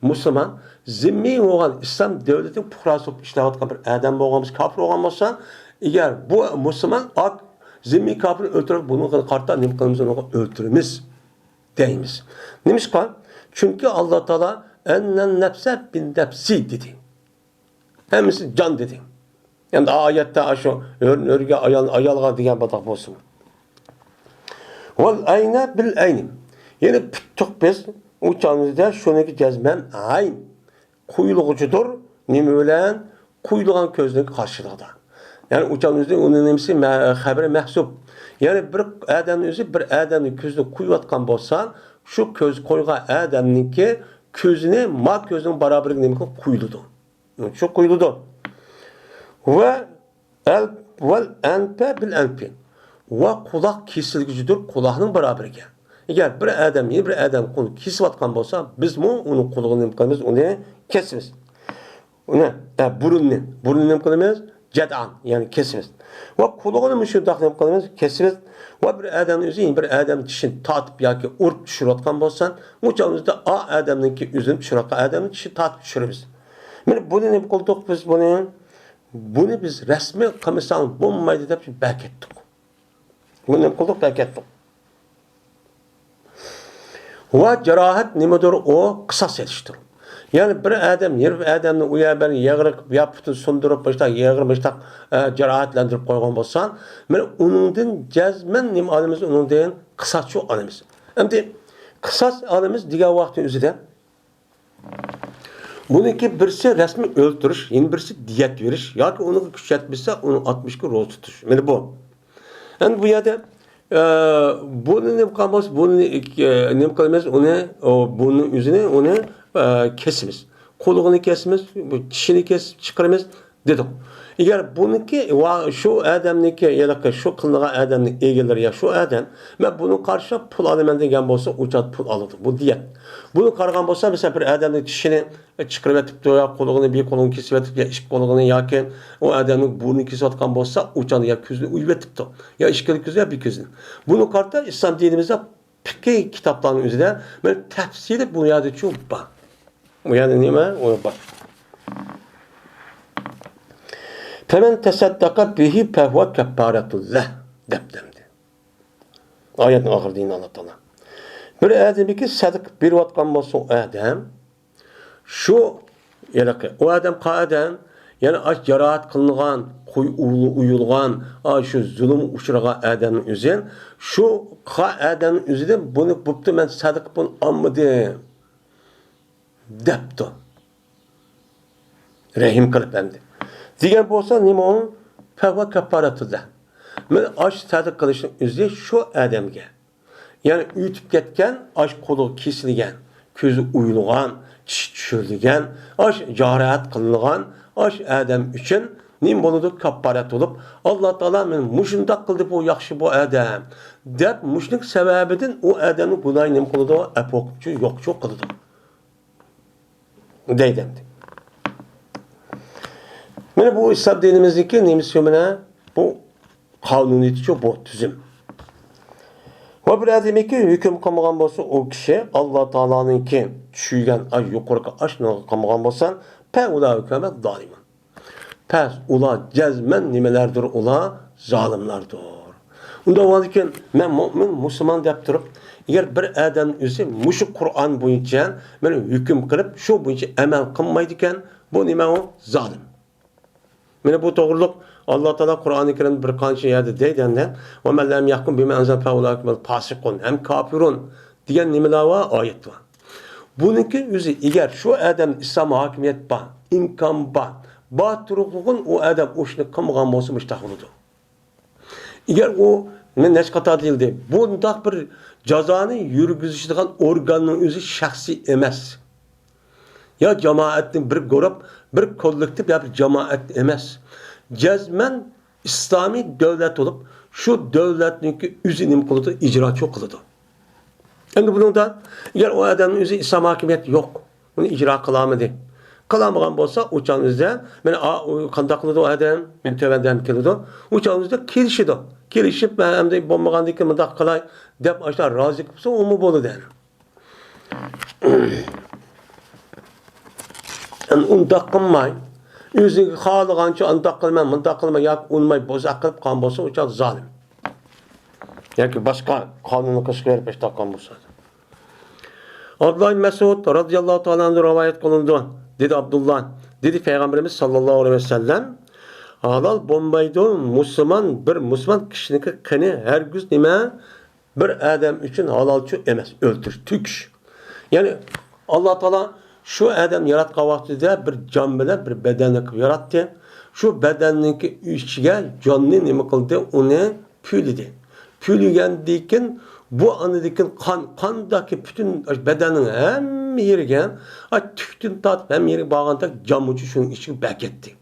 Müslüman zimmi olan İslam devletinin puhrası işlevatkan bir adam boğamız kafir olan olsa eğer bu Müslüman ak zimmi kafir öldürüp bunu kartta ne kılımızı onu öldürürüz deyimiz. Neymiş kan? Çünkü Allah Teala ennen nefse bin nefsi dedi. Hemisi can dedi. Yani ayette aşo örgü ayalga diyen batak olsun. Vel ayna bil aynim. Yani püttük biz uçağımızda şunaki cezmen ayn. Kuyuluğucudur. Nimi bilen kuyuluğun közündeki karşılığında. Yani uçağımızda onun nemisi haberi mehsub. Yani bir adamın özü bir adamın közünü kuyuvatkan bolsa şu köz koyga adamınki közüne ma közünün beraber nemi kuyuludu. Şu kuyuludu. Ve vel enpe bil enpi. Ve kulak kesilgücüdür kulağının beraberge. Eğer bir adam yeni bir adam kulu kesivatkan bolsa biz mi onun kulağını imkanımız onu kesimiz. Ona burununu imkanımız ced'an yani kesimiz. Ve kulağını müşürdaklı imkanımız kesimiz. Ve bir adamın üzerine bir adamın dişini tatıp ya ki urp düşürüvatkan bolsan muçağımızda a adamın ki üzüm düşürüvatkan adamın dişini tatıp düşürürüz. Yani bunu ne kıldık biz bunu biz resmi komisyon bulmaydı da biz belki ettik. Bunu ne kıldık belki ettik. Ve cerahat nemedir o kısas yetiştir. Yani bir adam, bir adamın uya beni yağırıp yapıp sundurup başta yağırıp başta cerahatlendirip koygan bolsan, men onundan cezmen neme alımız onundan kısasçı alımız. Şimdi kısas alımız diğer vaktin üzerinde. Bununki birisi resmi öldürüş, yeni birisi diyet veriş. Ya ki onu küçültmişse onu 62 roz tutuş. Yani bu. Yani bu yerde bunu ne kalmaz, bunu ne kalmaz, bunun üzerine onu kesimiz. Koluğunu kesimiz, dişini çıkarımız dedik. Eğer bununki şu adamniki ya da şu kıllığa adamın egeler ya şu adam ben bunun karşı pul alımen degen bolsa uçat pul alırdı. Bu diyet. Bunu kargan bolsa mesela bir adamın dişini çıkarıp etip ya koluğunu bir koluğunu kesip etip ya iş koluğunu ya ki o adamın burnunu kesip atkan bolsa uçanı ya küzünü uyup etip ya işkili küzü ya bir küzünü. Bunu kartta İslam dinimizde peki kitaplarının üzerinde ben tefsiri bunu yad ediyorum bak. Bu yani ne mi? O bak. Femen tesaddaka bihi fehve keffaretullah demdi. Ayetin ahir dini Allah Teala. Bir adamı ki sadık bir vatkan bolsa o adam şu yani o adam qadan yani aç yaraat kılıngan koy uyulgan şu zulüm uçragan adamın üzerine şu adamın üzerine bunu buptu men sadık bunu almadı depti. Rahim kılıp emdi. Diğer bolsa nima onun fevva kafaratullah. Men aç sadık kılışın üzerine şu adamga yani ütüp ketken aç kolu kesilgen közü uyulgan düşürülgen aç carahat kılıngan aç adam üçün nim boludu kafarat olup Allah Teala men muşundaq kıldı bu yaxşı bu adam dep muşluk sebebidin o adamı bunay nim kıldı epokçu yokçu kıldı deydemdi. Mene bu İslam dinimizdeki neymiş yömene bu kanuniyeti bu tüzüm. Ve bir adamı ki hüküm kılmagan bolsa o kişi Allah Teala'nın ki düşüyen ay yukarı aşnağı kılmagan bolsa pe ula hükümet daima. Pes ula cezmen nimelerdir ula zalimlerdir. Unda vadiken men mümin Müslüman dep turup eğer bir adam özü muşu Kur'an boyunca men hüküm kılıp şu boyunca amel kılmaydiken bu nime o zalim. Mene bu doğruluk Allah Teala Kur'an-ı Kerim bir kança yerde deydiğinden ve men lem yahkum bima anzal feulaike fasikun hem kafirun diyen nimeler var ayet var. Bununki yüzü eğer şu adam İslam hakimiyet var, imkan var, batırıklığın o adam o işini kılmagan bolsa müştah olurdu. Eğer o neç kata değildi, bundaq bir cezanı yürgüzüştüğün organın özü şahsi emas. Ya cemaatin bir grup, bir kollektif ya bir cemaat emas. Cezmen İslami devlet olup şu devletninki üzünim kılıdı, icraçı kılıdı. Yani bunun da eğer o adamın özü İslam hakimiyeti yok. Bunu icra kılamadı. qilamagan bo'lsa, o'chanizda mana qanday qiladi o adam, men tövəndəm keladi. O'chanizda kelishidi. Kelishib, men hamda bo'lmagandan keyin bunday qilay deb ashlar rozi bo'lsa, umi bo'ladi. Undaq qilmay, o'ziga xohlagancha undaq qilmay, bundaq qilmay, yoki unmay bo'zaq qilib qolgan bo'lsa, o'cha zolim. Yoki boshqa qonunni qilishga berib ishtaqqan bo'lsa. Abdullah Mesud radıyallahu ta'ala anhu rivayet kılındı. Dedi Abdullah, dedi Peygamberimiz sallallahu aleyhi ve sellem, halal bombaydı bir Müslüman kişinin kanı her gün nime bir adam için halalçı emez, öldür, tüküş. Yani Allah Teala şu adam yaratkan vaktinde bir can bilen bir bedenlik yarattı. Şu bedenlik içine canlı nime kıldı, onu püyledi. Püylügendiyken bu anıdaki kandaki bütün bedenin hem yerigen tüktün tat hem yeri bağında camıcı şunun içine beketti.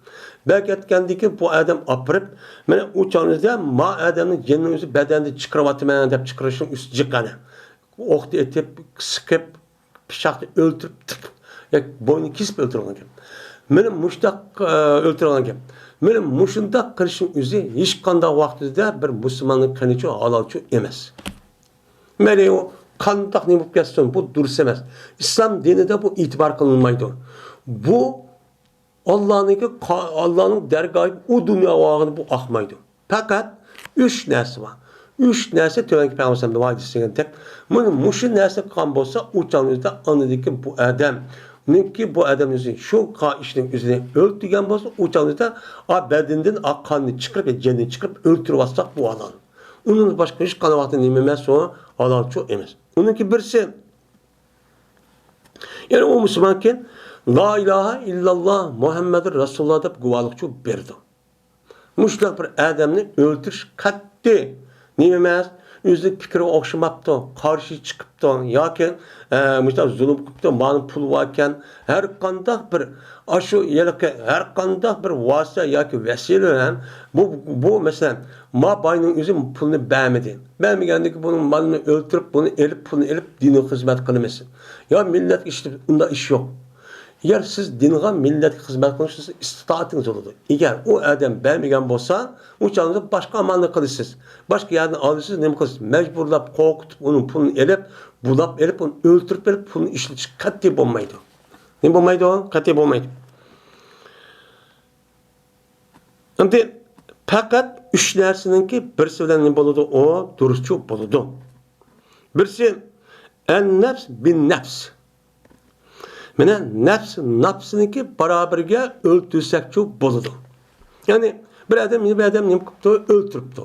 Beketkendiki bu adam apırıp mene uçağınızda ma adamın cennizi bedende çıkarıvatımayan deyip çıkarışın üstü çıkanı. Oktu etip, sıkıp, pişakta öldürüp boynu kesip öldürülen gibi. Benim muştak öldürülen gibi. Benim muşundak kırışın üzü hiç kanda vaktinde bir Müslümanın kanıcı halalçı emez. Mene o kandak ne bu keston bu durus emez. İslam dininde bu itibar kılınmaydı. Bu Allah'ın dergahı o dünya vağını bu akmaydı. Fakat üç nersi var. Üç nersi tövenki Peygamber'in vadisine tek. Bunun muşu nersi kan bolsa uçağınızda anladık bu adam. Ki bu adam yüzü şu işin üzerine öldürgen bolsa uçağınızda bedeninden kanını çıkarıp cenneti çıkarıp öldürüp bu alan. Onun başka hiç kanavatını yememez o halal çok emez. Onunki birisi yani o Müslümanken La ilahe illallah Muhammedur Resulullah deyip guvalıkçı berdi. Müşlak bir adamını öldürüş kattı. Neyemez? Özlük fikri okşamaptı, karşı çıkıptı. Yakin müşlak zulüm kıptı, malın pulu varken her kandak bir aşı yelke her kandak bir vasıta yaki vesile bu mesela ma bayının üzüm pulunu beğenmedi. Beğenmeyendeki bunun malını öldürüp bunu elip dini hizmet kılmasın. Ya millet işte bunda iş yok. Eğer siz dinga millet hizmet kılmışsınız istidatınız olurdu. Eğer o adam beğenmeyen olsa uçağınızda başka amanlık kılırsınız. Başka yerden alırsınız ne mi kılırsınız? Mecburlap, korkutup onun pulunu elip onu öldürüp pulunu işletiş katli olmaydı. Ne olmaydı o? Katli olmaydı. Şimdi fakat üç nersinin ki birisi bilen ne boludu? O duruşçu boludu. Birisi en nefs bin nefs. Mene nefsiniki beraberge öldürsek boludu. Yani bir adam ne yapıptı? Öldürüptü.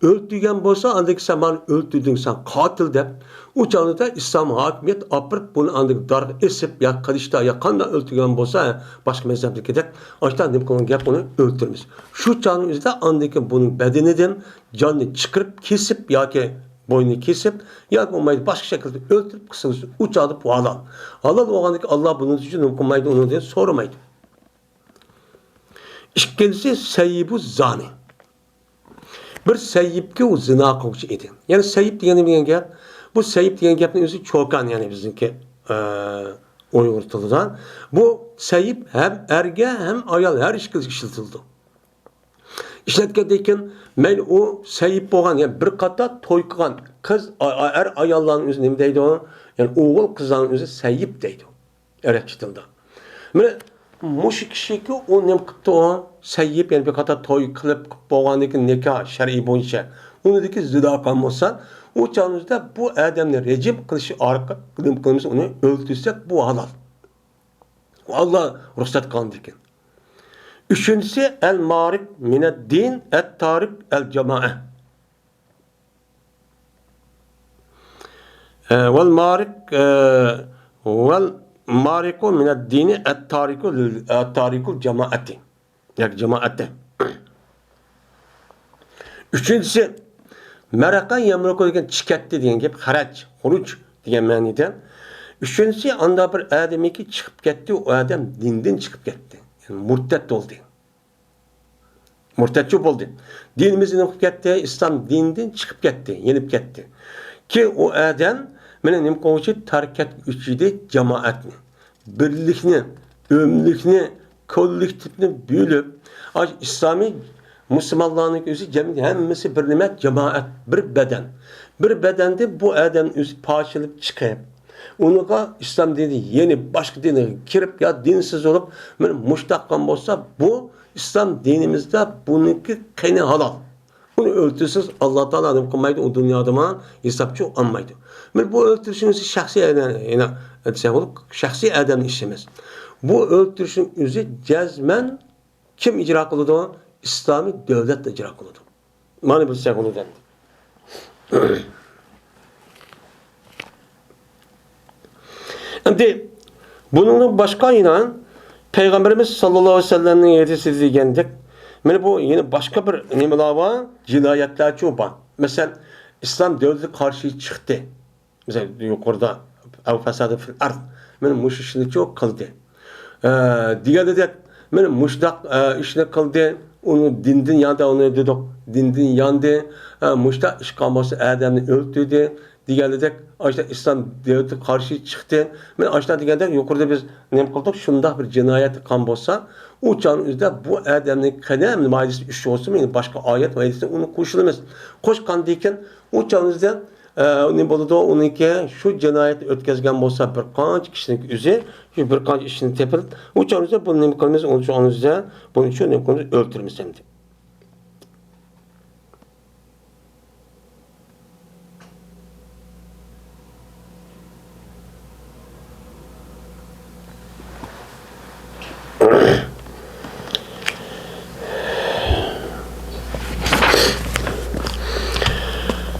Öldürgen bolsa andaki zaman öldürdün sen katil de uçağını da İslam hakimiyet apırıp bunu andaki dar esip ya kadişta ya kanda öldürgen bolsa başka mezheplik edek açtan ne yapıp gap onu öldürmüş. Şu canın üzerinde andaki bunun bedeniden canını çıkarıp kesip ya ki boynunu kesip ya olmaydı başka şekilde öldürüp kısası uçağı bu halal. Halal olanlık Allah bunun için okumaydı onu diye sormaydı. İkincisi seyyibu zani. Bir seyyip ki o zina kılgıcı idi. Yani seyyip diyen bir gap. Bu seyyip diyen gapın özü çokan yani bizimki Uygurtuludan. Bu seyyip hem erge hem ayal her şekilde işletildi. İşletkedeyken men o seyyip boğan yani bir kata toy kılan kız ayalların özü ne deydi o? Yani oğul kızların özü seyyip deydi. Erekçi tilde. Muşu kişi ki o ne kıptı o? Seyyip yani bir kata toy kılıp boğandaki nikah şer'i boyunca. Onu dedi ki züda kalmazsan o çağımızda bu adamla recep kılışı arka kılımız onu öldürsek bu halal. Allah ruhsat kılındı ki. Üçüncüsü el-marif mined-din et-tarif el-cema'a. Vel-mariku mined-dini et-tarikul cemaati. Yani cemaate. Üçüncüsü merakan yamruku degen çiketti diyen gibi haraç, huruç diyen maniden. Üçüncüsü anda bir adamı ki çıkıp gitti, o adam dinden çıkıp gitti. Yani murtet oldu. Murtetçi oldu. Dinimizin okuyup gitti, İslam dininden çıkıp gitti, yenip gitti. Ki o adam benim kovucu tarikat üçüydü cemaatini. Birlikini, ömlükni, kollektifni bölüp, İslami Müslümanların özü cemiyet hemmesi bir nimet cemaat, bir beden. Bir bedende bu adamın özü parçalıp çıkıp, onuğa İslam dini yeni başka dine kirip ya dinsiz olup muştakkan olsa bu İslam dinimizde bununki kaynağı halal. Bunu öltüsüz Allah Teala adam kılmaydı o dünyada mı hesapçı olmaydı. Bu öldürüşünüzü şahsi adamın işimiz. Bu öldürüşün özü cezmen kim icra kılıdı? İslami devlet icra kılıdı. Mani bir şey kılıdı dendi. Şimdi bunun başka inan Peygamberimiz sallallahu aleyhi ve sellem'in yetisi degendik. Yani bu yine başka bir nimeler var. Cinayetler çok var. Mesela İslam devleti karşı çıktı. Mesela yukarıda ev fesadı fil ard. Yani muş işini çok kıldı. Diğer dedik yani muşdak işini kıldı. Onu dindin yanında onu dedik. Dindin yandı. Muşdak iş kalması adamını öldürdü. Diğer dedik işte İslam devleti karşı çıktı. Yani aşağı diğer yukarıda biz ne kıldık? Şunda bir cinayet kan olsa o çağın üzerinde bu adamın kadem maddesi üç olsun yani başka ayet maddesi onu koşulmaz. Koşkan deyken o çağın üzerinde ne buldu onunki şu cinayet ötkazgan olsa bir kaç kişinin üzeri şu bir kaç kişinin tepil o çağın üzerinde bunu ne kılmaz onu şu an üzerinde bunun için ne kılmaz öldürmez hem de.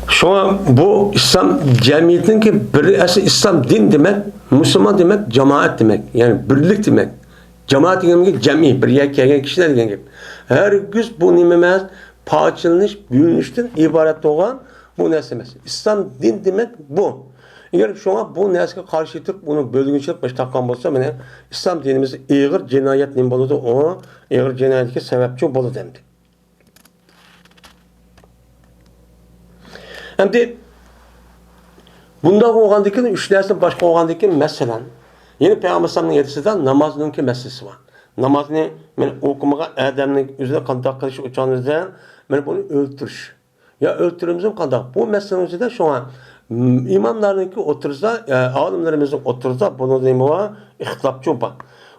Şu an bu İslam cemiyetinin ki bir asıl İslam din demek, Müslüman demek, cemaat demek. Yani birlik demek. Cemaat demek cemi, bir yekegen kişiler demek. Her güz bu nimemez parçalanış, bölünüşten ibaret olan bu neslemez. İslam din demek bu. Eğer şu an bu nesle karşı Türk bunu bölgünçülük baş takkan olsa yani İslam dinimizi ağır cinayet nim boludu o ağır cinayetke sebepçi bolu dendi. Hem de bunda oğandaki üç dersin başka oğandaki mesela yeni Peygamber sallallahu aleyhi ve sellem'in namazınınki meselesi var. Namazını okumaya adamın üzerine kandak kılış uçağınızda bunu öldürüş. Ya öldürümüzün kandak. Bu meselesi de şu an imamlarınki otursa, alimlerimizin otursa bunu diyeyim var, ihtilafçı var.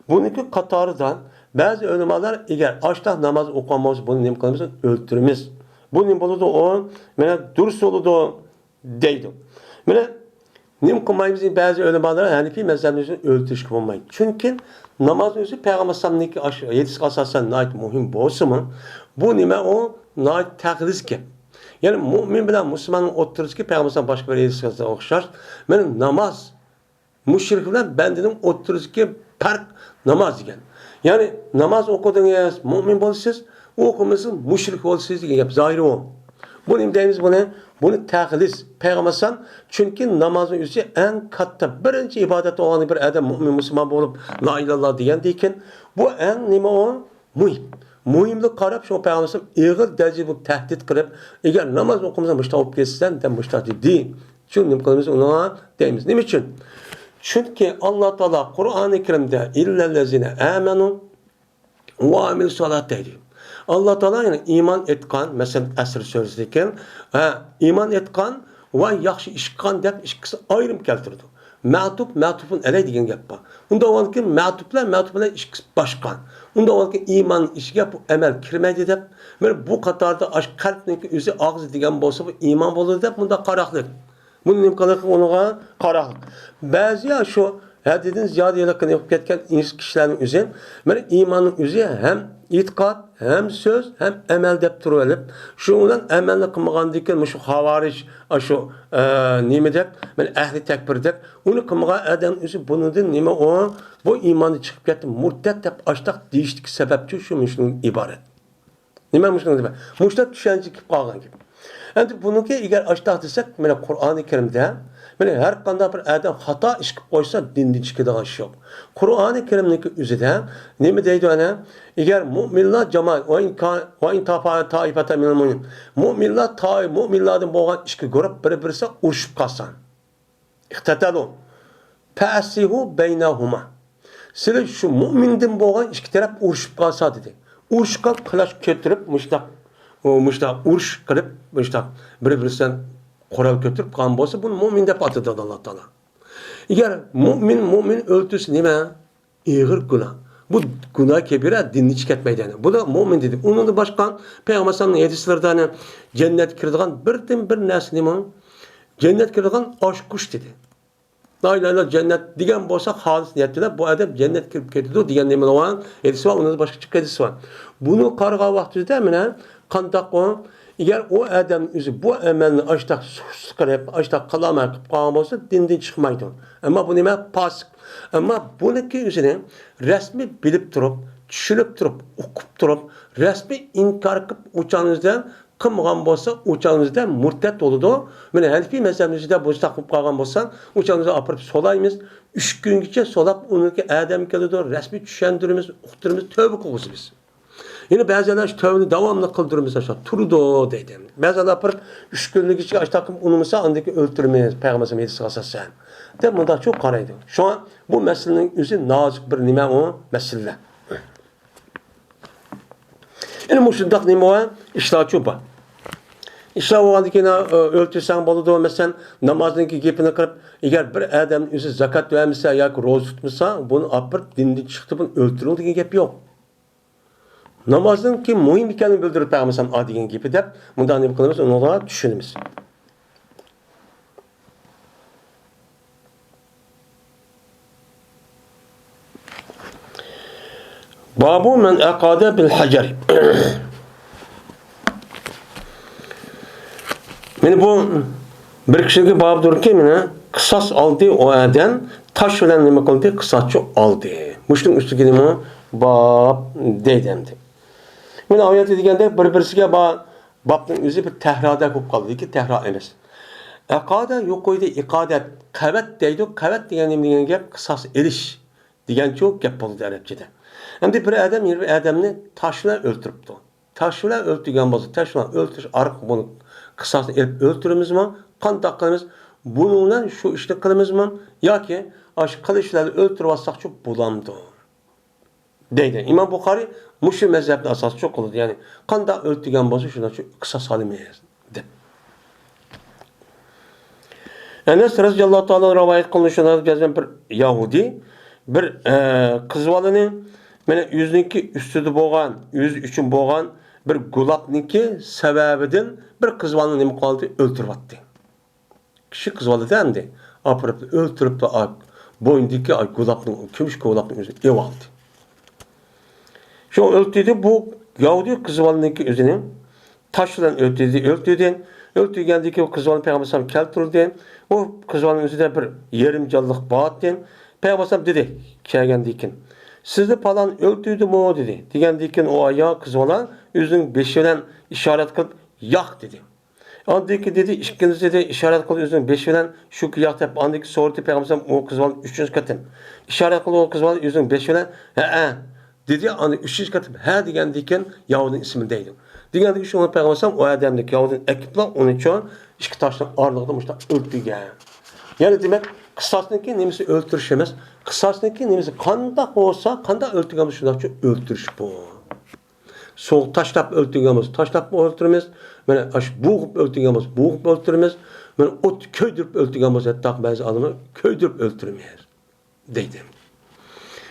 Bununki Katar'dan bazı ulemalar eğer açta namaz okumamız bunu diyeyim kılımızın öldürümüz. Bu ne buludu o? Mene durs oludu deydi. Mene nim kılmayımızın bazı ulemalar Hanefi mezhebimizin öldürüş kılmayın. Çünkü namaz özü Peygamber sallallahu yedisi asasen nait muhim bolsa mı? Bu nime o nait taklis ki. Yani mümin bilen Müslümanın oturuz ki Peygamber sallallahu başka bir yedisi asasen okşar. Mene namaz müşrik bilen bendinin oturuz ki park namaz diyen. Yani namaz okudunuz mümin bolsuz okumuşsun müşrik olsuz diye yap zahiri o. Bunun deyimiz bunu taklis Peygamber'san çünkü namazın üzü en katta birinci ibadet olan bir adam mümin Müslüman olup la ilallah diyen deyken bu en nime o muhim. Muhimlik karab şu Peygamber'san ağır derece bu tehdit kırıp eğer namaz okumuşsan müştahip geçsen de müştahip değil. Çünkü nimkalımız ona deyimiz. Ne için? Çünkü Allah Teala Kur'an-ı Kerim'de illellezine amenu ve amil salat dedi. Allah Teala yani iman etkan, mesela Esr sözüdeki iman etkan ve yaxşı işkan dep ikisi ayrım keltirdi. Ma'tufun ele degan gap bor. Unda olanki ma'tuflar ikisi başkan. Unda olanki iman işga bu amel kirmaydi dep, mana bu qatorda aş qalbniki o'zi og'zi degan bo'lsa bu iman bo'ladi deb bunda qaraqlik. Bunun imkanı onuğa qaraqlik. Ba'zi ya şu hadidin ziyadiylikini yapıp ketken kişilerin özü, mana imanın özü hem itiqad, hem söz, hem emel dep turulib. Şundan emelni qilmagandan keyin şu havariş, şu nima dep, men ahli takbir dep, uni qilmagan adam o'zi bundan nima o, bu imanı chiqib ketdi, murtad dep açtaq deyishlik sababchi shundan iborat. Nima mushunday deb? Mushtat tushuncha kelib qolgan gibi. Endi buniki eğer açtaq desek, mana Qur'oni Karimda mana har qanday bir adam xato ish qilib qo'ysa dindan chiqadigan ish yo'q. Qur'oni Karimniki o'zida nima deydi ana? Eğer mu'minlar jamoat va in taifata minal mu'min. Mu'minlardan bo'lgan ikki guruh bir-birisi urushib qolsa. İhtatalu. Fasihu baynahuma. Sizlar shu mu'mindan bo'lgan ikki taraf urushib qolsa dedi. Urushga qilash ko'tirib, mushtaq urush qilib, mushtaq bir-biridan qo'ral ko'tirib qolgan bo'lsa, buni mu'min deb atadi Alloh taolo. Agar mu'min o'ltirsa nima? Ig'ir gunoh. Bu günah kebira dinni ketmaydi. Bu da mu'min dedi. Onun da başka Peygamber sallallahu hadislerden cennet kirdiğin bir narsa nima? Cennet kirdiğin aşk kuş dedi. La ilahe illallah cennet degan bo'lsa xolis niyatda bu adam cennet kirib ketadi degan nima olan hadis var. Onun da başka çık hadis var. Bunu qarg'a vaqtida mana qandaq o agar o adam o'zi bu amalni ashtaq qilib, ashtaq qilmay qilib qolgan bo'lsa dindan chiqmaydi. Ammo bu nima? Fasik. Ama buniki o'zini rasmi bilib turib, tushunib turib, o'qib turib, rasmi inkor qilib o'chanizdan qilmagan bo'lsa, o'chanizdan murtad bo'ladi. Mana Hanifiy mazhabimizda bu taqib qolgan bo'lsa, o'chanizni olib solaymiz. 3 kungacha solab uniki adam keladi, rasmi tushuntiramiz, uqtiramiz, tövbe qilamiz biz. Yine ba'zilar shu tövbeni davomli qildiramiz, turdi deydi. Ba'zilar 3 kungacha ashtaqib unimisa, andaki o'ltirmaymiz, payg'ambarimiz hadis asosan. De bunda çok qaraydı. Şu an bu meselenin özü nazik bir nima o mesele. Yani muşundak nima o? İşler çoba. İşler o halde ki ölçüsen boludu mesela namazdaki gepini kırıp eğer bir adam özü zakat vermişse ya roz tutmuşsa bunu apır dindi çıktı bunu öldürülür diye gep yok. Namazın ki mühim ikenini bildirip mesela adigen gepi de bundan ne kılımız onu da düşünümüz. Babu men aqada bil hacer. Yani bu bir kişilik babdır ki kısas aldı o adam taş bilen nima qildi qisasçı aldı. Muştun üstü kelime bab deydemdi. Mana oyat deganda bir-birisiga babning o'zi bir tahrada bo'lib qoldi ki tahra emas. Aqada yo'q qo'ydi iqodat qavat deydi. Qavat degan nima degan gap qisas elish degan cho'q gap bo'ldi arabchada. Endi bir adamni taşla öldürüptü. Taşla öldürgen bo'lsa, taşla öldürüş arq bunu qisasini elib öldürümüzmü? Qanday qilamiz? Bununla şu ishni qilamizmi yoki ash qilishlarni o'ltirib olsak çok bulamdı. Deydi. İmam Buxoriy mushu mazhabni asos çok qildi. Ya'ni qanday o'ltirgan bo'lsa shundan qisas olmaymiz deb. Enes radhiyallohu ta'ala rivoyat qilinishini yozgan bir Yahudi bir qizbolani mana yüzniki üstüde bo'lgan, yüz uchun bo'lgan bir gulabniki sababidan bir qizbolani nima qildi? O'ltirib atdi. Kishi qizbolada endi opirib o'ltirib bo'yindagi gulabning kumush gulabning o'zini ev oldi. Şu öldürdü bu Yahudi qizbolniki o'zini tash bilan o'ldirdi. O'ldirgandiki o qizbolni payg'ambar sallam keltirdi. O qizbolning o'zida bir yarim jonliq botdi. Payg'ambar sallam dedi, kelgandikin sizni falan öldürdü-mü dedi. Degandikin o ayağı qizbola o'zining beshi bilan ishorat qilib yo'q dedi. Andiki dedi, ikkinchi dedi ishorat qilib o'zining beshi bilan shu yo'q deb andiki so'rdi payg'ambar sallam o qizbol 3-chi qatim. Ishorat qilib o qizbol o'zining beshi bilan ha dedi, ani 3-chi qatim ha degandikin Yahudining ismi deydi. Degandikin shuni payg'ambar sallam o odamni Yahudining akiblar uni uchun ikki toshning oralig'ida mushta o'ldirgan. Yani demek qisasniki nemisi o'ltirish emas, qisasniki nemisi qanday bo'lsa, qanday o'ltirgan bo'lsa shunday o'ltirish bu. So'q tashlab o'ltirgan bo'lsa, tashlab o'ltiramiz. Mana bo'g'ib o'ltirgan bo'lsa, bo'g'ib o'ltiramiz. Mana o't ko'ydirib o'ltirgan bo'lsa, hatto ba'zi odamlar ko'ydirib o'ltirmaydi deydi.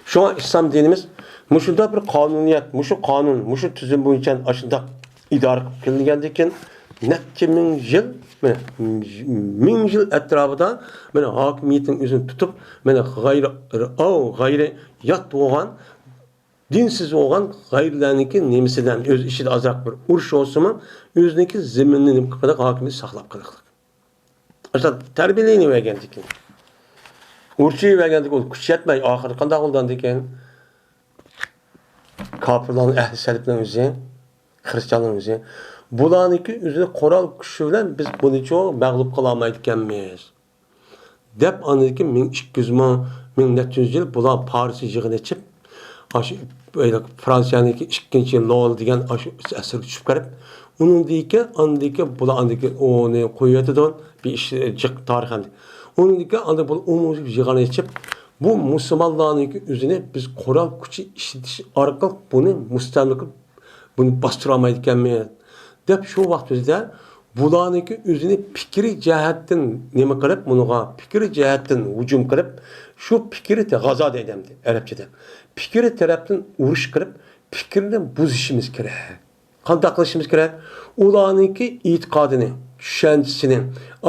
Şu an İslam dinimiz mushunda bir qonuniyat, mushu qonun, mushu tuzum bo'yicha ashunda idora qilingandan keyin necha ming yil ming yil atrofida mana hokimiyatning o'zini tutib mana g'ayri yot bo'lgan dinsiz bo'lgan g'ayrilarniki nemisidan o'z ishida ozroq bir urush bo'lsa-mi o'ziniki zaminni nima qilib hokimiyat saqlab qoladi. Aslida tarbiyalayni bergandik. Urushni bergandik u kuch yetmay oxiri qanday bo'lgan ekan? Kafirlarning ahli salibning o'zi, xristianlarning o'zi bularniki o'zini qoral kuchi bilan biz buni cho'q mag'lub qila olmaydi ekanmiz. Deb aniki 1200 ming necha yil bular Paris yig'ini ichib, Fransiyaniki 2-chi Lol degan asr tushib qarib, uningdiki andiki bular andiki oni qo'yadidan bir ish jiq tarixandi. Uningdiki andi bu umumiy yig'ini ichib, Bu Müslümanların üzerine biz Kur'an gücü işitiş arkalı bunu müstemlik bunu bastıramaydıkken mi? Dep şu vaqtimizda bularniki üzerine fikri cihatdan nima qilib bunuğa fikri cihatdan hücum qilib şu fikri de gaza deydimdi Arapçada. Fikri tarafdan urush qilib fikrini buzishimiz kerak. Qanday qilishimiz kerak? Ularniki e'tiqodini, tushanchisini,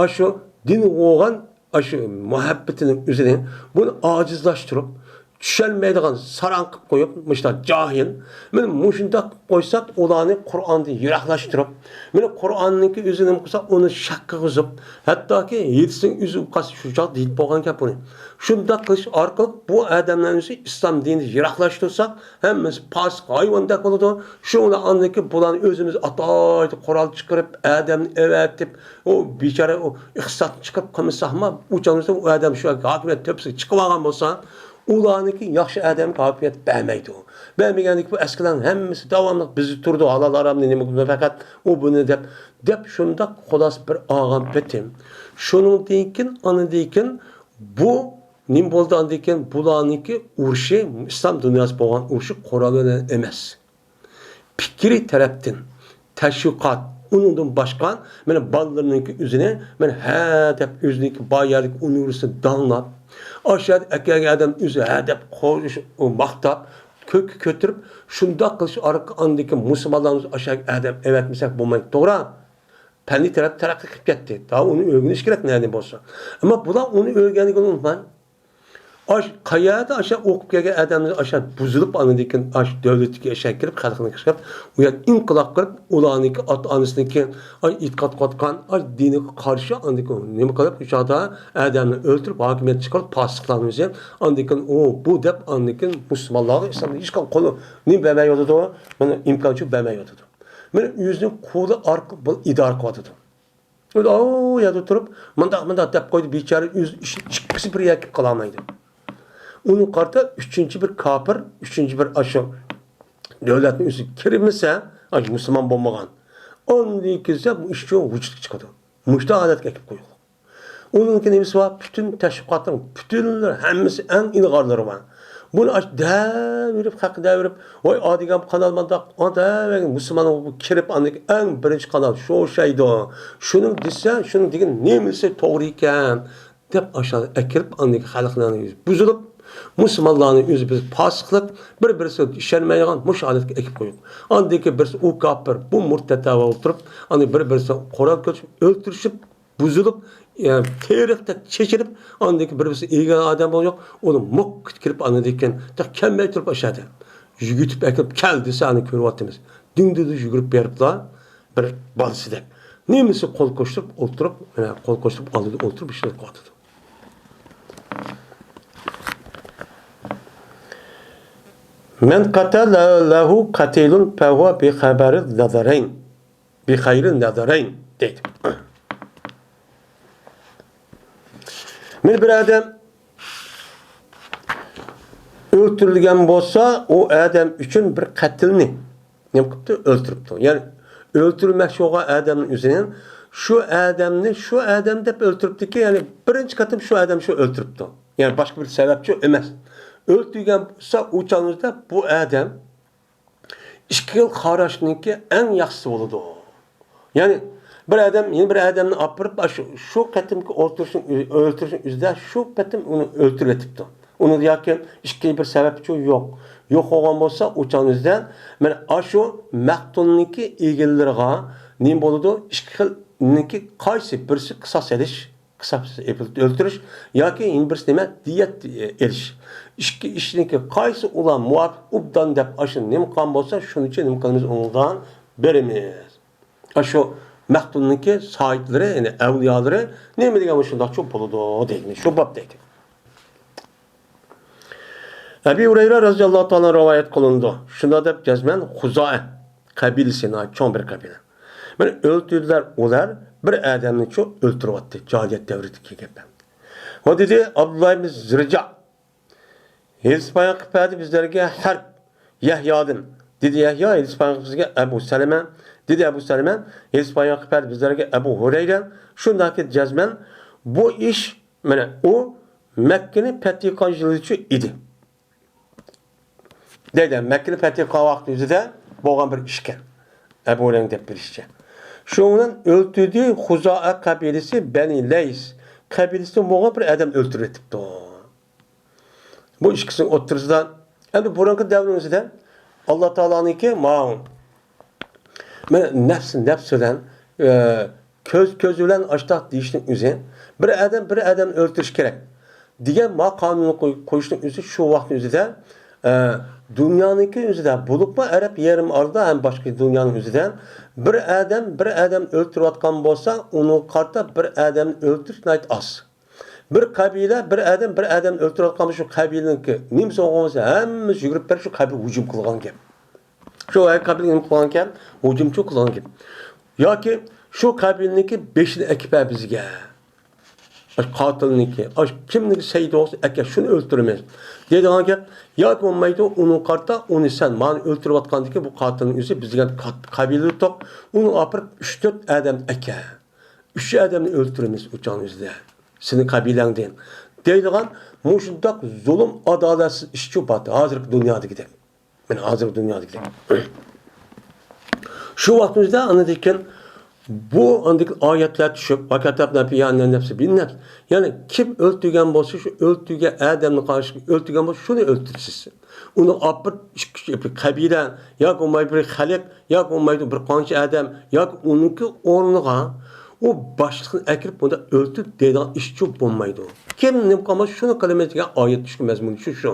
shu din bo'lgan shu muhabbatining o'zini buni ojizlashtirib tushunmaydigan saran qilib qo'yib, mishta jahil. Men mushunda qo'ysak, ularni Qur'ondan yiroqlashtirib, men Qur'onniki o'zini qilsa, uni shakka qizib, hattoki yetsin o'zi qas shujoq deyib bo'lgan gap buni. Shunda qilish orqali bu odamlarni islom dinini yiroqlashtirsak, hammasi past hayvonda bo'ladi. Shuni anniki bularni o'zimiz atoydi Qur'on chiqarib, odamni evatib, o bechora o iqtisod chiqib qilmasakmi, uchamizda u odam shu hokimiyat tepsi chiqib olgan bo'lsa, ularniki yaxshi adam kafiyet bermeydi. Bermegenlik bu eskilen hemmisi devamlı bizi turdu. Halal aramını nime fakat o bunu dep şunda kolas bir ağam petim. Şunun deyken, anı deyken bu nim boldan deyken bulaniki urşi, İslam dünyası boğan urşi Kur'an'ın emez. Fikri taraftan, teşvikat, onundan başkan, benim ballarınınki üzerine, ben dep üzerindeki bayarlık üniversite danlap, aşağıda erkek adam üzü hedef koş maktap kök götürüp şunda kılış arka andaki Müslümanlarımız aşağı adam evet misal bulmayı doğru. Pendi taraf terakki kıp gitti. Daha onu öğreniş gerek nerede olsa. Ama bu da onu öğrenlik olmaz. Kayada aşağı okup gelen adamlar aşağı buzulup anıdaki devletki aşağı girip halkını kışkırıp uyan inkılap kırıp ulanıki at anısındaki itikat katkan dini karşı anıdaki nemi kalıp aşağıda adamları öldürüp hakimiyet çıkarıp pasıklanmışlar. Anıdaki bu dep anıdaki Müslümanlığı İslam'da hiç kolu ne bemeyiyordu da bana imkancı bemeyiyordu. Ben yüzünün kulu arka idare kovadıdı. Öyle ya tutup manda dep koydu biçare yüz çıkısı bir yakıp kalamaydı. Onun karta üçüncü bir kapır, üçüncü bir aşı devletin üstü kirimse, Müslüman bulmagan. Onun ikisi bu işçi vücut çıkadı. Müşte adet ekip koyuyor. Onun kendisi var, bütün teşvikatların, bütünler, hemisi en ilgarları var. Bunu devirip, hak devirip, oy adigam kanalmanda, Müslümanın bu kirip andaki en birinci kanal, şu şeydi o. Şunun disse, şunun digin nemisi doğru iken, dep aşağı ekirip andaki halklarını yüzü buzulup, Müslümanların yüzü biz pasıklık, birisi işlenmeyen müşahadet ekip koyuyor. Andaki birisi o kapır, bu murteta oturup, birisi Kur'an kötüsü öldürüşüp, buzulup, yani tarihte çeşirip, andaki birisi iyi adam oluyor, onu mok kirip andaki kemmel turup aşağıda. Yügütüp ekip geldiyse körüp attığımız. Dümdüz yügürüp beripler, bir balısı dek. Nemisi kol koşturup, oturup, kol koşturup, oturup bir şey koydu. Men katala lahu katilun fehuve bi haberi nazarayn. Bi hayrin nazarayn deydi. Men bir adam öldürülgen bolsa o adam üçün bir katilni ne yapıptı? Öldürüptü. Yani öldürülmek şu adamın üzerine şu adamni şu adam dep öldürüptü ki yani birinci katım şu adam şu öldürüptü. Yani başka bir sebepçi emez. Öldürgen bolsa uçanızda bu adam iki yıl haraşınınki en yaxşısı oldu. Yani bir adam yeni bir adamını apırıp şu katımki öldürüşün üzerinde şu katım onu öldürüptü. Onu diyorken iki bir sebepçi yok. Yok olan bolsa uçanızdan ben şu mektulunki ilgililerine ne oldu? İki yılınki kaysi birisi kısas ediş, kısas öldürüş ya ki yeni birisi neme diyet ediş. İki işinki kaysi olan muvaffak ubdan dep aşın ne kan bolsa şunun için ne kanımız ondan beremiz. Şu mektulunki sahipleri yani evliyaları ne mi diyeceğim şundan çok buludu değil. Şu bab değil. Ebu Hureyre radıyallahu ta'ala rivayet kılındı. Şunda da cezmen Huzae kabilesine ait çoğun bir kabile. Yani öldürdüler olar bir adamını çok öldürüp attı. Cahiliyet devrideki gibi. O dedi Abdullah ibn Zirca. Hizbaya kıpaydı bizlerge harp Yahya'dın. Dedi Yahya Hizbaya bizlerge Ebu Seleme. Dedi Ebu Seleme Hizbaya kıpaydı bizlerge Ebu Hureyre. Şundaki cezmen bu iş yani o Mekke'nin fethi qilgan yılıçı idi. Deydi, Mekke'nin fethi qilgan vaqti o'zida bo'lgan bir ishkan. Ebu Hureyre'nin deb bir ishchi. Şunun öldürdüğü Huza'a kabilesi Beni Leys kabilesi bo'lgan bir adam o'ltiribdi. Bu ikisinin o'rtasida endi burungi davrimizda Alloh taoloninki ma'lum. Mana nafs bilan ko'z bilan ashtaq deyishning o'zi bir adam o'ldirish kerak degan ma qonun qo'yishning o'zi shu vaqtning o'zida dunyoninki o'zida bo'libmi Arab yarim orada ham boshqa dunyoning o'zida bir adam o'ltirayotgan bo'lsa, uni qarta bir adam o'ldirish oz. Bir qabila bir adam o'ltirayotgan shu qabilaniki nimsa bo'lsa hammasi yugurib berib shu qabila hujum qilgan gap. Shu qabila nima qilgan gap? Hujumchi qilgan gap. Yoki shu qabilniki 5'ini ekib bizga. Qatilniki, kimniki sayid olsa aka shuni o'ldiramiz. Deydigan gap, yoki bo'lmaydi, uni qarta, uni sen meni o'ltirayotgandiki bu qatilning o'zi bizga qabila to'q, uni opirib 3-4 adam aka. 3 adamni o'ldiramiz o'chaningizda. Senin qabilangdan. Deydigan mushundaq zulm adolatsiz ishchi bor hozirgi dunyodagida. Mana hozirgi dunyodagida. Shu vaqtimizda anadikan bu andik oyatlar tushib, vakatabna fiyanna nafsi bin nafs. Yani kim o'ltirgan bo'lsa, shu o'ltirgan odamni qarshi o'ltirgan bo'lsa, shuni o'ltirsiz. Uni opib qabila yoki bo'lmaydi bir xalq yoki bo'lmaydi bir qancha odam yoki uniki o'rniga o başlıqni akirib bunda o'ltirib deydigan ishchi bo'lmaydi. Kim nima qilmas shuni qilamiz degan oyat tushgan mazmuni shu.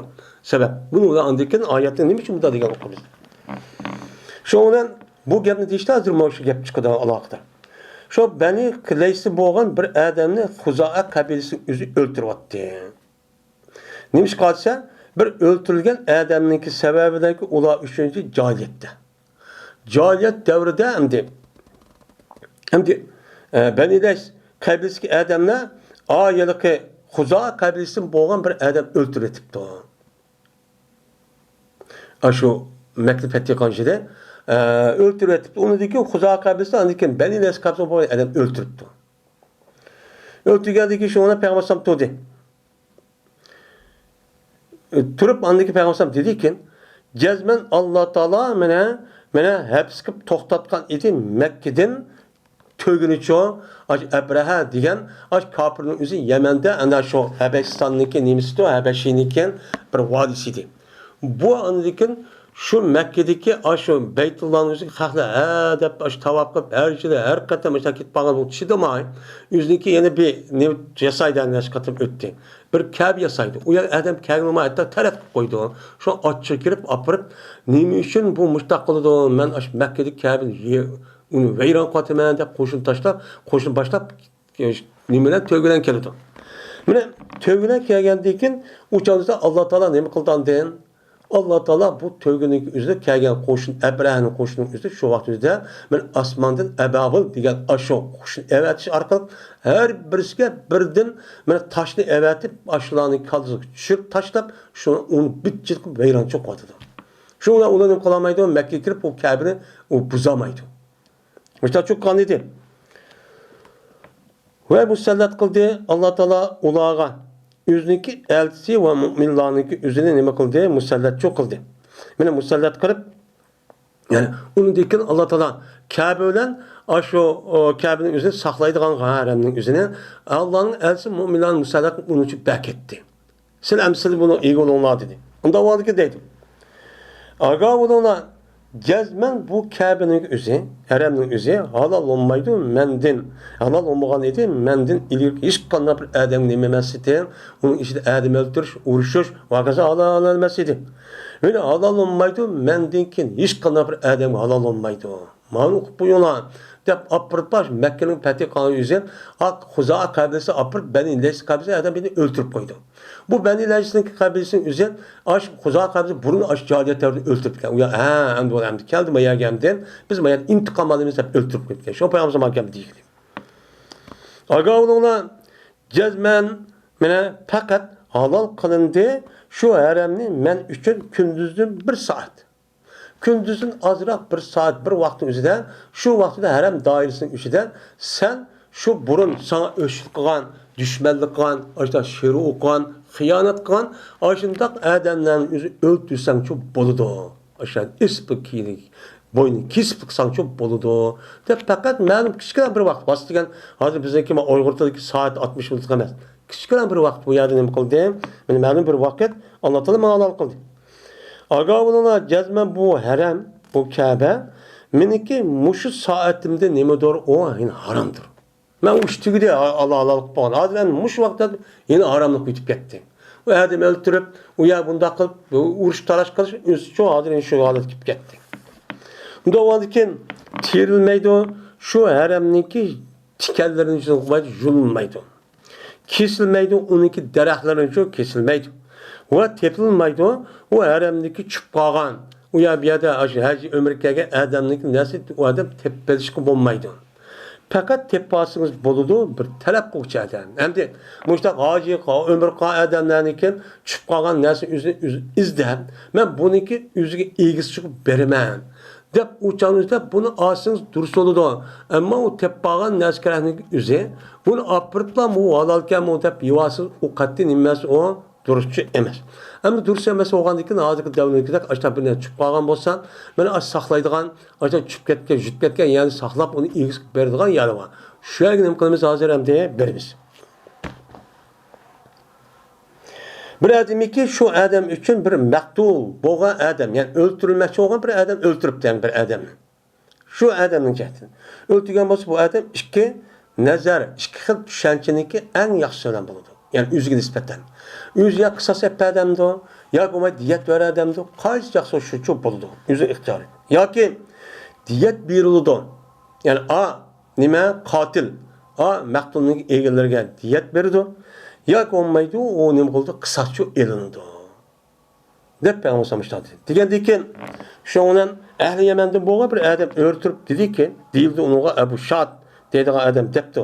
Sabab buni andikan oyatni nima uchun bunda degan o'qimiz. Shundan bu gapni deyishda hozir mana shu gap chiqadi alohida. Shu Bani Qilaysi bo'lgan bir odamni Xuzoa qabilasi o'zi o'ltiryapti. Nima ish qilsa, bir o'ltirilgan odamningki sababidagi ular uchinchi jahiliyatda. Jahiliyat davrida hamdi Beni Leys qabilasiga odamlar oyiliki Xuzoa qabilasi bo'lgan bir odam o'ltiryapti. Shu Makka fethi qilganida o'ltiryapti. Unidagi Xuzoa qabilasi andikan Beni Leys qabilasi bo'lgan odam o'ltiribdi. O'ltirgandiki shuni payg'ambar to'di. Turib andiki payg'ambar dediki, "Jazman Alloh taolo meni hapis qilib to'xtatgan edi Makkadan Tögünüço, Abraha degan kafirning o'zi Yamanda ana shu Habashistonniki nemisidir, Habashinikin bir vodisiydi. Bu andikin shu Makkadagi shu Baytullohning o'zi xalqlar deb tavob qilib har yili har qatam ketib qolgan bu chidamay o'ziniki yana bir ne yasaydan qatib o'tdi. Bir Ka'b yasaydi. U yer adam Ka'bni hatta taraf qilib qo'ydi. Shu ochib kirib, opirib, nima uchun bu mustaqildi? Men Makkadagi Ka'bni uni vayron qotiman deb qo'shin boshlab nimalar to'g'lan keldi. Mana to'g'lan kelgandan keyin o'changizda Alloh taolo nima qilgandan? Alloh taolo bu to'g'lanning o'zida kelgan qo'shin Abrahaning qo'shinining o'zida shu vaqtida men osmondan ababil degan asho qo'shin avatish orqali har birisiga birdan mana toshni avatib ashlarni qaldiga tushirib tashlab shuni uni bitchil qilib vayron qo'ydi. Shunga ularni qolamaydi, Makkaga kirib bu Ka'bani u buzamaydi. Mushta çoqqan edi. Ve musallat qildi Alloh taolo ularga o'ziniki elchisi va mu'minlarniki o'zini nima qildi? Musallat qildi. Mana musallat qilib, yani undikin Alloh taolo Ka'ba bilan shu Ka'baning o'zini saqlaydigan haramning o'zini Allohning elchisi mu'minlarni musallat uni uchun baketdi. Sizlar buni egolonglar dedi. Unda valdiki deydi. Aga bo'linglar Cezmen bu Ka'be'nin özü, haramning özü halal olmaydı mendin. Halal olmagan idi mendin ilik hiç qanday bir adam nememesiydi. Onun içinde adam öldürüş, uruşuş, vakaza halal olmasıydı. Öyle halal olmaydı mendinkin hiç qanday bir adam halal olmaydı. Manuk bu yola deb apırıp baş Mekke'nin fethi qilgan yüzü Xuzoa qabilasi apırıp Beni Leys qabilasi adam beni öldürüp qo'ydi. Bu Beni Leys'nin qabilasining o'zi Xuzoa qabilasi burun jahiliyatlarni o'ldirib ketgan. U ya endi o'lam keldi maya gamdan biz maya intiqom olamiz deb o'ldirib ketgan. Shu payg'ambar mahkam deydi. Aga o'g'llar jazman mana faqat halol qilindi shu haramni men uchun kunduzdan 1 soat. Gündüzün azraq bir saat bir vaqtın özüdə, şu vaqtda haram dairesinin içində sen şu burun sana öşük kılan, düşmanlık kılan, işte şeri okuyan, hıyanat kılan, aşındak adamların yüzü öldürsen çok boludu. Aşağı ispik kiyilik, boynu kisip san çok boludu. De fakat malum küçükten bir vakit bastıgan, hazır bizdeki Uygur'daki saat 60 minut emas. Küçükten bir vakit bu yerden nima qildi? Meni malum bir vakit anlatalım halal qildi. Aga bulana cezmen bu haram, bu Kabe, meniki muşu saatimde nimadir o yine haramdır. Ben uçtuğuda Allah falan. Adem muş vakti yine haramlık bitip gitti. O adam öldürüp, o ya bunda kılıp, uğruş talaş kılış, şu adem şu halet gidip gitti. Bunda o halde terilmeydi o, şu haramniki tikellerin için yulunmaydı. Kesilmeydi, onunki derakların için kesilmeydi. O tepilmeydi o haramniki çıpkagan. O ya bir yerde hacı ömürkege adamniki nasıl o adam tepelişki olmaydı. Fakat tepasınız boludu bir talep qiluvchi adam. Endi muştaq hacı ömür adamlarnikin tushib qolgan narsa izdab, men buniki o'ziga egiz chiqib beraman deb o'chanizda buni olsangiz durust bo'ladi. Ammo u teppagan narsalarning o'zi buni olib biribla bu halalkanmi deb yeyasiz, u qat'iy nimasi o durustchi emas. Ama durust emas bo'lgandan keyin hozirgi davrda ashta bir narsa tushib qolgan bo'lsa, mana saqlaydigan, ashta tushib ketgan, jutib ketgan, ya'ni saqlab uni egiz beradigan yeri bor. Shu yerga nima qilamiz hozir ham deb beramiz. Bir adamiki şu adam üçün bir maqtul bo'lgan adam, ya'ni o'ldirilmoqchi bo'lgan bir adam o'ldiribdi bir adamni. Shu adamning jihatidan. O'ldirgan bo'lsa bu adam ikki nazar, ikki xil tushanchaniki eng yaxshi bilan bo'ladi. Yani o'ziga nisbatan. O'zi ya qisas adamdi, ya bo'lmay diyet ver adamdi. Qaysi yaxshi shu bo'ldi. O'zi ixtiyori. Yoki diyet berildi. Yani nima qotil, maqtulning egalariga diyet berdi. Yoki olmaydi, o nima qildi? Qisaschi elindi. Deb payg'ambarimiz degandan keyin shundan ahli Yamandan bo'lgan bir adam o'ltirib dediki, deyildi unga Abu Shad deydigan adam debdi.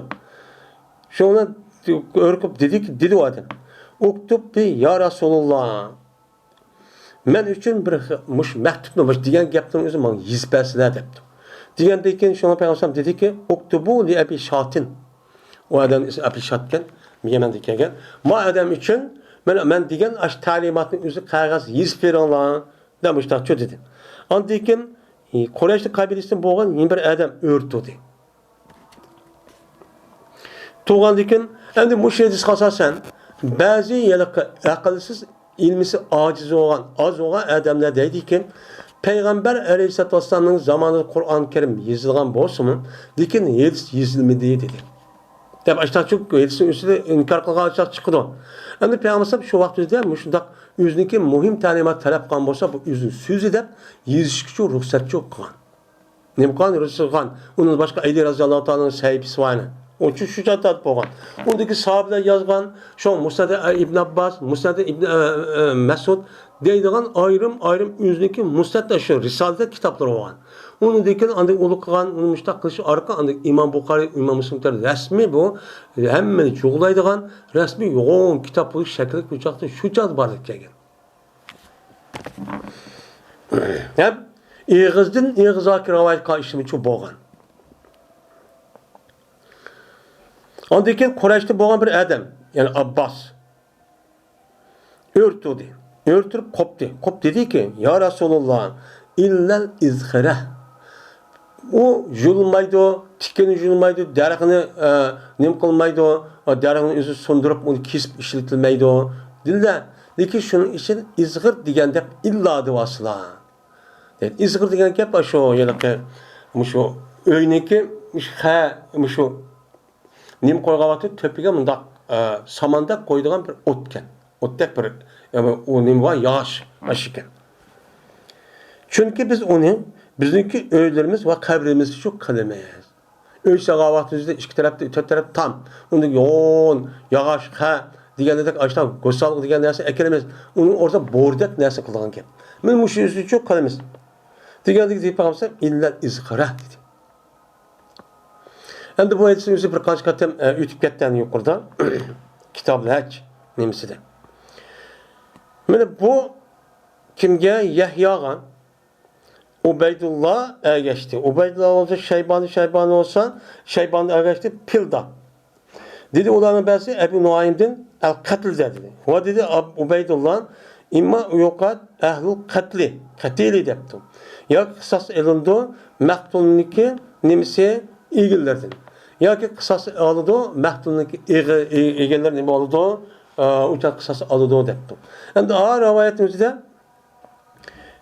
Shundan örküp dedi o adam. Uktub de ya Resulullah. Men üçün bir mektubnu degan gapning o'zi menga yozib bersizlar debdi. Degandan keyin shuna payg'ambar dediki, uktubu li Abi Shatin. O adam ismi Abi Shatkan, Yamandan kelgan. Ma adam üçün men degan ash ta'limotning o'zi qog'oz yozib beringlar demişdi dedi. Ondan keyin Quraysh qabilasidan bo'lgan bir adam o'rtdi. Tuğandikin endi müşahidis qasasan bazı akılsız ilmisi aciz olan, az olan adamlar deydi ki Peygamber Aleyhisselatü Vesselam'ın zamanında Kur'an-ı Kerim yazılgan bolsunmu? Lekin yazılmadı dedi. Tabi açta çok hedisinin üstüne inkar kılgan açta çıkıdı. Endi Peygamber şu vaxtda müşundak özünki muhim talimat talep qilgan bolsa bu özün söz edip yazışçı ruhsatçı qilgan. Nima qilgan ruhsat qilgan? Onun başka Ali raziyallohu ta'ala'nın sahibisi var. O için şu catat boğan. Oradaki sahabeler yazgan, şu Musnad İbn Abbas, Musnad İbn Mesud deydiğen ayrım yüzdeki Musnad şu Risale'de kitapları olan. Onu deyken andık ulu kılan, onu müştak kılışı arka andık İmam Bukhari, İmam Müslim'ler resmi bu. Hemen çoğulaydıgan resmi yoğun kitaplık şekillik uçakta şu caz bardık gelgen. Hep İğiz'din rivayet karşımı çok boğan. Ondan keyin Qurayshda bo'lgan bir adam, yani Abbas o'rtdi. O'rtirib qopdi. Qop dediki, "Ya Rasulullah, illal izkhara." O julmaydi, tikini julmaydi, daraxtni nim qilmaydi, o daraxtni o'zi so'ndirib, uni kesib ishlatilmaydi. Dilda, lekin shuning uchun izg'ir degan deb illa devaslar. Izg'ir degan gap shu, yana shu o'yniki, shu nim qo'yganvaqti to'piga mundaq samanda qo'ydigan bir o'tkan. O'tdak bir o nim var yağış ekan. Chunki biz uni bizniki uylarimiz va qabrimiz shu qilmaymiz. Uy sag'avatimizda ikki tarafda, to'rt taraf tam. Unda yo'n, yağış degandek ashta go'sal degan narsa ekanimiz. Uni orada bo'rdak narsa qilgan gap. Men mushu uchun qilamiz. Degandek deb qolsam illa izqara dedi. Endi bu hadisni o'zi bir qancha qatam o'tib ketgan yuqorida Kitobul Haj nemisida. Mana bu kimga? Yahyoga Ubeydullah ergeçti. Ubeydullah olsa Şeybani olsa Şeybani ergeçti Pilda. Dedi onların birisi Ebu Nuaym'den el-Katl dedi. O dedi Ubeydullah imma yuqat ehlul katli. Katili depti. Ya kısas elinde mektulniki nimsi ilgilerdin. Ya ki kısas alıdı mektulniki ilgiler nimi alıdı uçak kısas alıdı depti. Hem de ağır ravayetimizde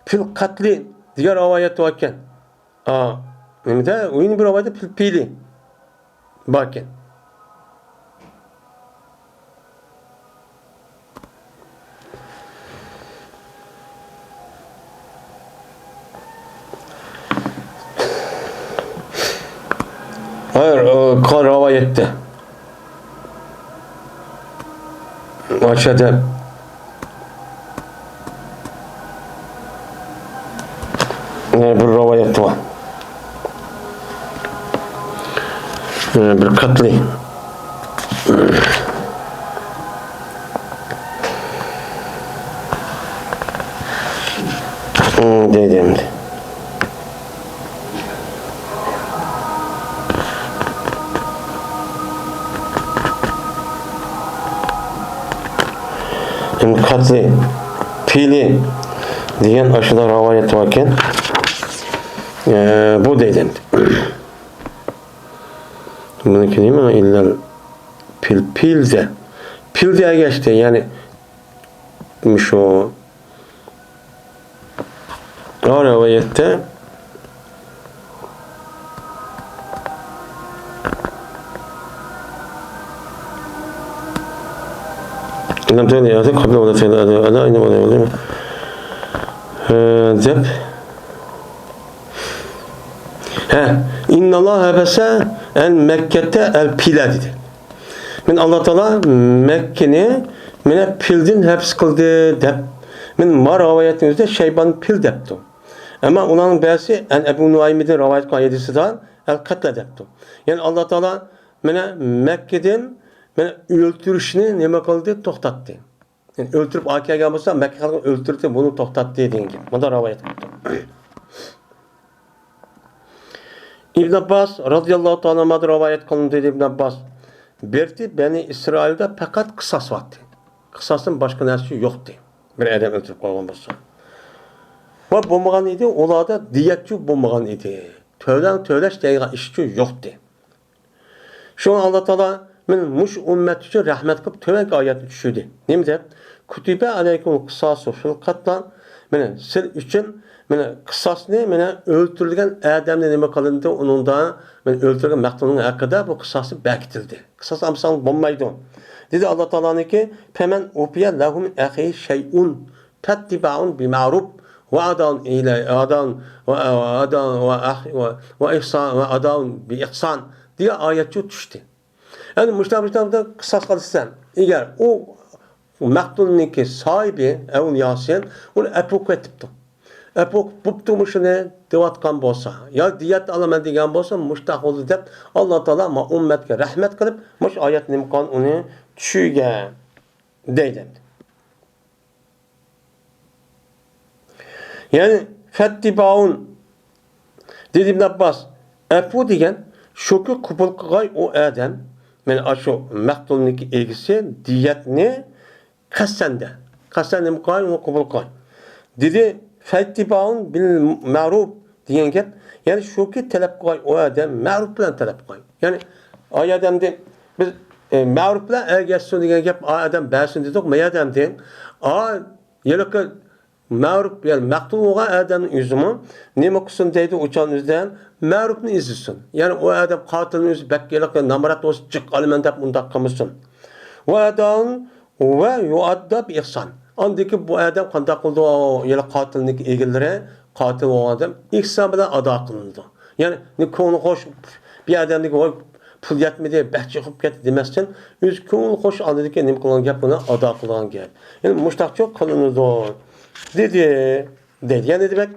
fil katli diğer rivayet varken hem de oyun bir rivayette fil pili varken hayır, kan rivayette. Aşağıda bir rivayet var. Bir katli. Dedim. Katli, pili diyen aşıda rivayet varken bu dedim. Bununki değil mi? İlla pilde. Pildeye geçti yani şu rivayette لم تغني آياتك قبل ولا تغني ألا إنما ولا يظلم dep İnnallâhe hebese el Mekke'te el pile dedi. Min Allah Teala Mekke'ni mine pildin heps kıldı dep. Min mar ravayetimizde şeyban pil depti. Ama onların birisi en Ebu Nuaym'in rivayet kaydesinden el katle depti. Yani Allah Teala mine Mekke'den mene öldürüşünü nime kıldı toxtattı. Yani öldürüp akiye gelmezse Mekke halkını öldürdü bunu toxtattı dediğin gibi. Bu da rivayet kıldı. İbn Abbas radıyallahu ta'ala anh'a rivayet kılındı dedi İbn Abbas. Berti Beni İsrail'de fakat kısas vakti. Kısasın başka neresi yoktu. Bir adam öldürüp koygan bolsa. Ve bulmagan idi, olarda diyetçi bulmagan idi. Tövleş deyilen işçi yoktu. Şu an Allah Teala men muş ümmet için rahmet kılıp tövbe ayet düşürdü. Ne mi de? Kutibe aleykum kısasu fil katlan. Mene sil için mene kısas ne? Mene öldürülgen adamla neme kalındı onun da men öldürülgen maktulun hakkında bu kısası bekitildi. Kısas amsan bulmaydı. Dedi Allah Teala'nın ki femen upiye lahum ahi şey'un tattibaun bi ma'ruf ve adan ile adan ve ihsan ve adan bi ihsan diye ayetçi düştü. Yani müştabıda kısas kalırsan eğer o maktulun sahibi evun yasin onu epok etipti. Epok buptumuşunu devatkan bolsa ya diyet alaman degan bolsa müştaq oldu deb Allah Teala ma ümmetke rahmet kılıp muş ayet nimkan onu düşüge deydi. Yani fettibaun dedi İbn Abbas epu degan şoku kubul qılgay o adam men aşu maktulniki ilgisi diyetni kassende. Kassende muqay onu kubul qılgay. Dedi fettibaun bil ma'ruf degan gap yani şoku talep qılgay o adam ma'ruf bilan talep qılgay. Yani o adamda biz ma'ruf bilan ergeçsin degan gap o adam bersin dedik me adamdan a yelaka ma'ruf yani maktul olan adamın yüzümü nima qilsin deydi uçanızdan ma'rufni izlesin. Yani o adam qatilni o'zi bakkelik namarat o'zi chiq olman deb undaq qilmasin. Va adam va yuadda bi ihson. Andiki bu adam qanday qildi yana qatilniki egilari qatil olan adam ihson bilan ado qilindi. Yani ne ko'ngli xo'sh bir adamniki voy pul yetmedi, bahçe qilib ketdi demasdan o'zi ko'ngli xo'sh andiki nima qilgan gap buni ado qilgan gap. Yani mushtaqcha qilinadi. Dedi. Yani demek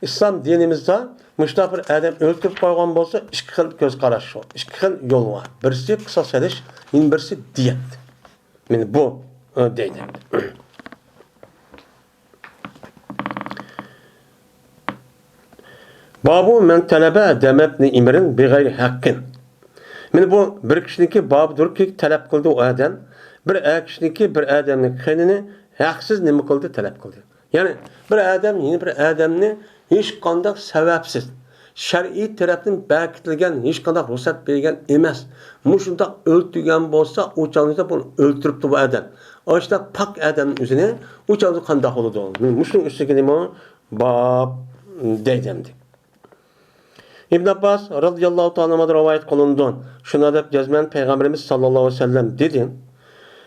İslam dinimizde müştaq bir adam öldürüp koygan bolsa ikki xil ko'z qarash, ikki xil yo'l var. Birisi qisas edish, birisi diyet. Meni bu deydi. Babu men talaba demebni imrin bi gayri haqqin. Men bu bir kishiniki babudur ki talab qildi u odam. Bir kishiniki bir odamning qinini haqsiz nima qildi talab qildi. Ya'ni bir odam yeni bir odamni hech qanday sababsiz shar'iy tarafdan bekitilgan hech qanday ruxsat bergan emas. Mushunda o'ltirgan bo'lsa, o'changizda buni o'ltiribdi bu odam. Oshda pak odamning o'zini o'changizda qanday bo'ladi? Mushning ustiga nima bab deydimdi. İbn Abbas radıyallahu ta'ala rivayet qılındı. Şuna deb jazman Peygamberimiz sallallahu aleyhi ve sellem dedi.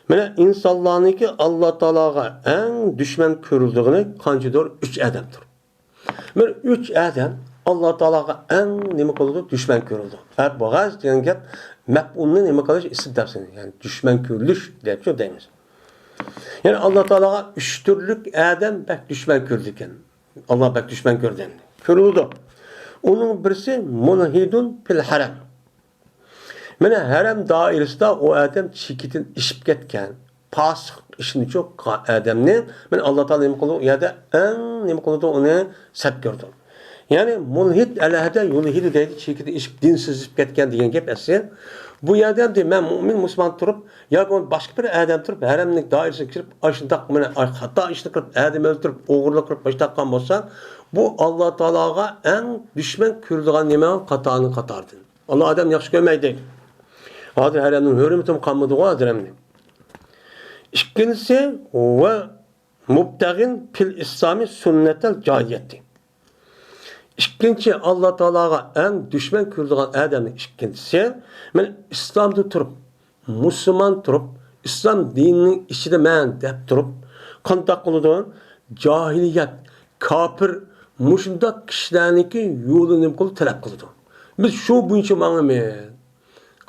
Mana insonlarniki Alloh taologa eng dushman ko'rildigini qanchadir 3 odamdir. Mana 3 odam Alloh taologa eng nima qildi? Dushman ko'rildi. Faqat bo'g'az degan gap maf'ulni nima qilish ism tafsiri, ya'ni dushman ko'rilish deb deymiz. Ya'ni Alloh taologa 3 turlik odam bak dushman ko'rdi ekan. Alloh bak dushman ko'rdi. Ko'rildi. Onun birisi munhidun fil haram. Mana haram doirasida o adam chekitin ishib ketgan, fosiq ishini çok odamni men Alloh taolo nima qildi? U yerda eng nima qildi? Uni sab ko'rdi. Ya'ni munhid alahda yulhid deydi, chekitin ishib dinsizib ketgan degan gap asli. Bu yerda de men mu'min musulmon turib, yoki boshqa bir odam turib, haramning doirasiga kirib, ashundaq mana xato ishni qilib, odam o'ldirib, o'g'irlik qilib boshqaqqan bo'lsa, bu Alloh taologa eng dushman ko'rilgan nima qatoni qatardi. Alloh odam yaxshi ko'rmaydi. Hozir haramning hurmatini qolmadi hozirni. İkincisi ve mubtagin fil islami sünnetel cahiyeti. İkinci Allah Teala'ga en düşman ko'rilgan adamning ikincisi men islomda turib, musulmon turib, islom dinining ichida men deb turib, qanday qiladi? Jahiliyat, kafir mushunda kishilarniki yo'lini qilib talab qiladi. Biz shu bo'yicha ma'lumot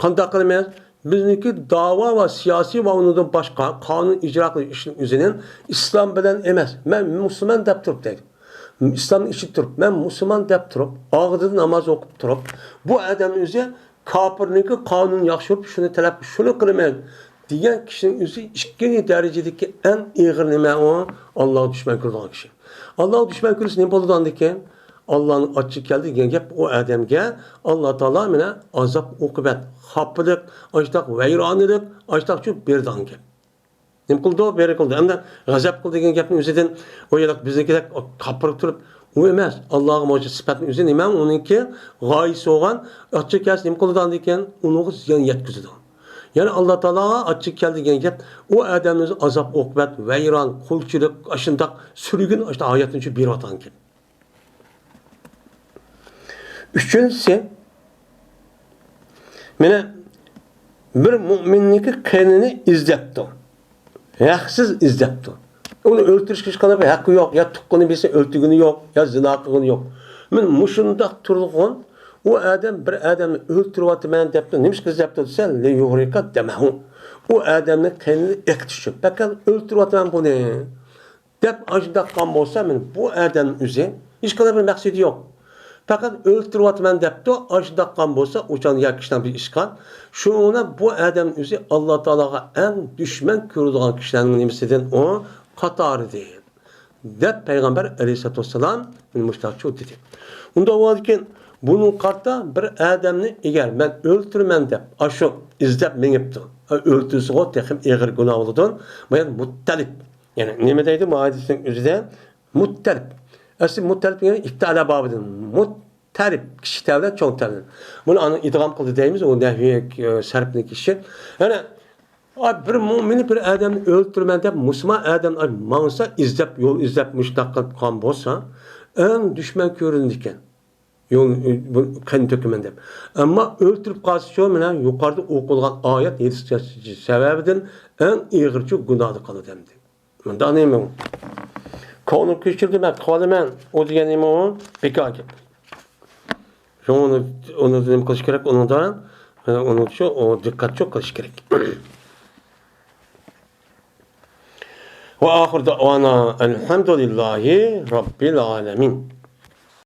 qanday qilamiz? Bizniki dava ve siyasi ve ondan başka kanun icra qilish ishning o'zining islom bilan emas. Men musulmon deb turib deydi. İslam'ın içi turib, men musulmon deb turib, og'zida namoz o'qib turib, bu odamning o'zi kofirniki qonun yaxshi bo'lib, shuni talab, shuni qilaman degan kishining o'zi ikkinchi darajadagi eng og'ir nima u? Alloh dushman ko'rgan kishi. Alloh dushman ko'rish nima bo'ladi ekan? Allah'ın açık geldi degan gap o adamga Alloh taolo mana azob uqubat, xafalik, açtaq vayronlik, açtaq shu berdan gap. Nima qildi? Beri qildi. Endi g'azab qildi degan gapning o'zidan o'ylab biznikidek qapirib turib, u emas. Allohga mo'jiz sifatning o'zi nima? Uningki g'oyisi bo'lgan açık kelsa nima qildi ekan? Uningga ziyon yetkazadi. Ya'ni Alloh taologa açık keldi degan gap o odamning azob uqubat, vayron, qulchilik, ashundaq surgun ashta oyatni shu berayotgan gap. Üçüncüsü, mana bir mü'minniki qinini izlabdi. Haqsiz izlabdi. Uni o'ltirishga hech qanday haqqi yo'q, ya tuqqani bilsa o'ltigini yo'q, ya zina qilgani yo'q. Men mushundaq turgan u odam bir odamni o'ltiryapman debdi. Nima ish qilyapti desa, li yuhriqa damahu. U odamni qinini iqtishib, bakal o'ltiryapman buni deb ajdaqan bo'lsa, men bu odamning o'zi hech qanday bir maqsadi yo'q. Fakat öldürüvatman depti, ajdaqan bolsa, uçan yakıştan bir işkan. Şuna bu adam özü Allah Teala'ga en düşman ko'rilgan kishilarning nimasidan o qatori deydi. Deb Peygamber Aleyhisselatü Vesselam müştaqçı dedi. Unda olarken bunun qarta bir adamni eğer men öldürmen deb, aşu izlab menipti. Öldürse o texim egir günah oldu. Bayan muttalib. Yani nima deydi bu hadisning o'zida? Muttalib. Asli muttalib yani iftala babıdır. Muttalib kişi tevlet çok tevlet. Bunu anı idgam kıldı deyimiz o nehviye serpli kişi. Yani bir mümini bir adam öldürmen de Müslüman adam mansa izlep yol izlep müştakkat kan bolsa en düşman görünürken yol kan tökümen de. Ama öldürüp kalsı şu bilen yukarıda okulan ayet yetiştiricisi sebebinden en ağırcı günahı kalı demdi. Ben de anlayamıyorum. Konu küçüldü ben, kalımen o diyenim o bekar gibi. Onu dedim kılış gerek, onu da onu çok, o dikkat çok kılış gerek. Ve ahir da'vana elhamdülillahi rabbil alemin.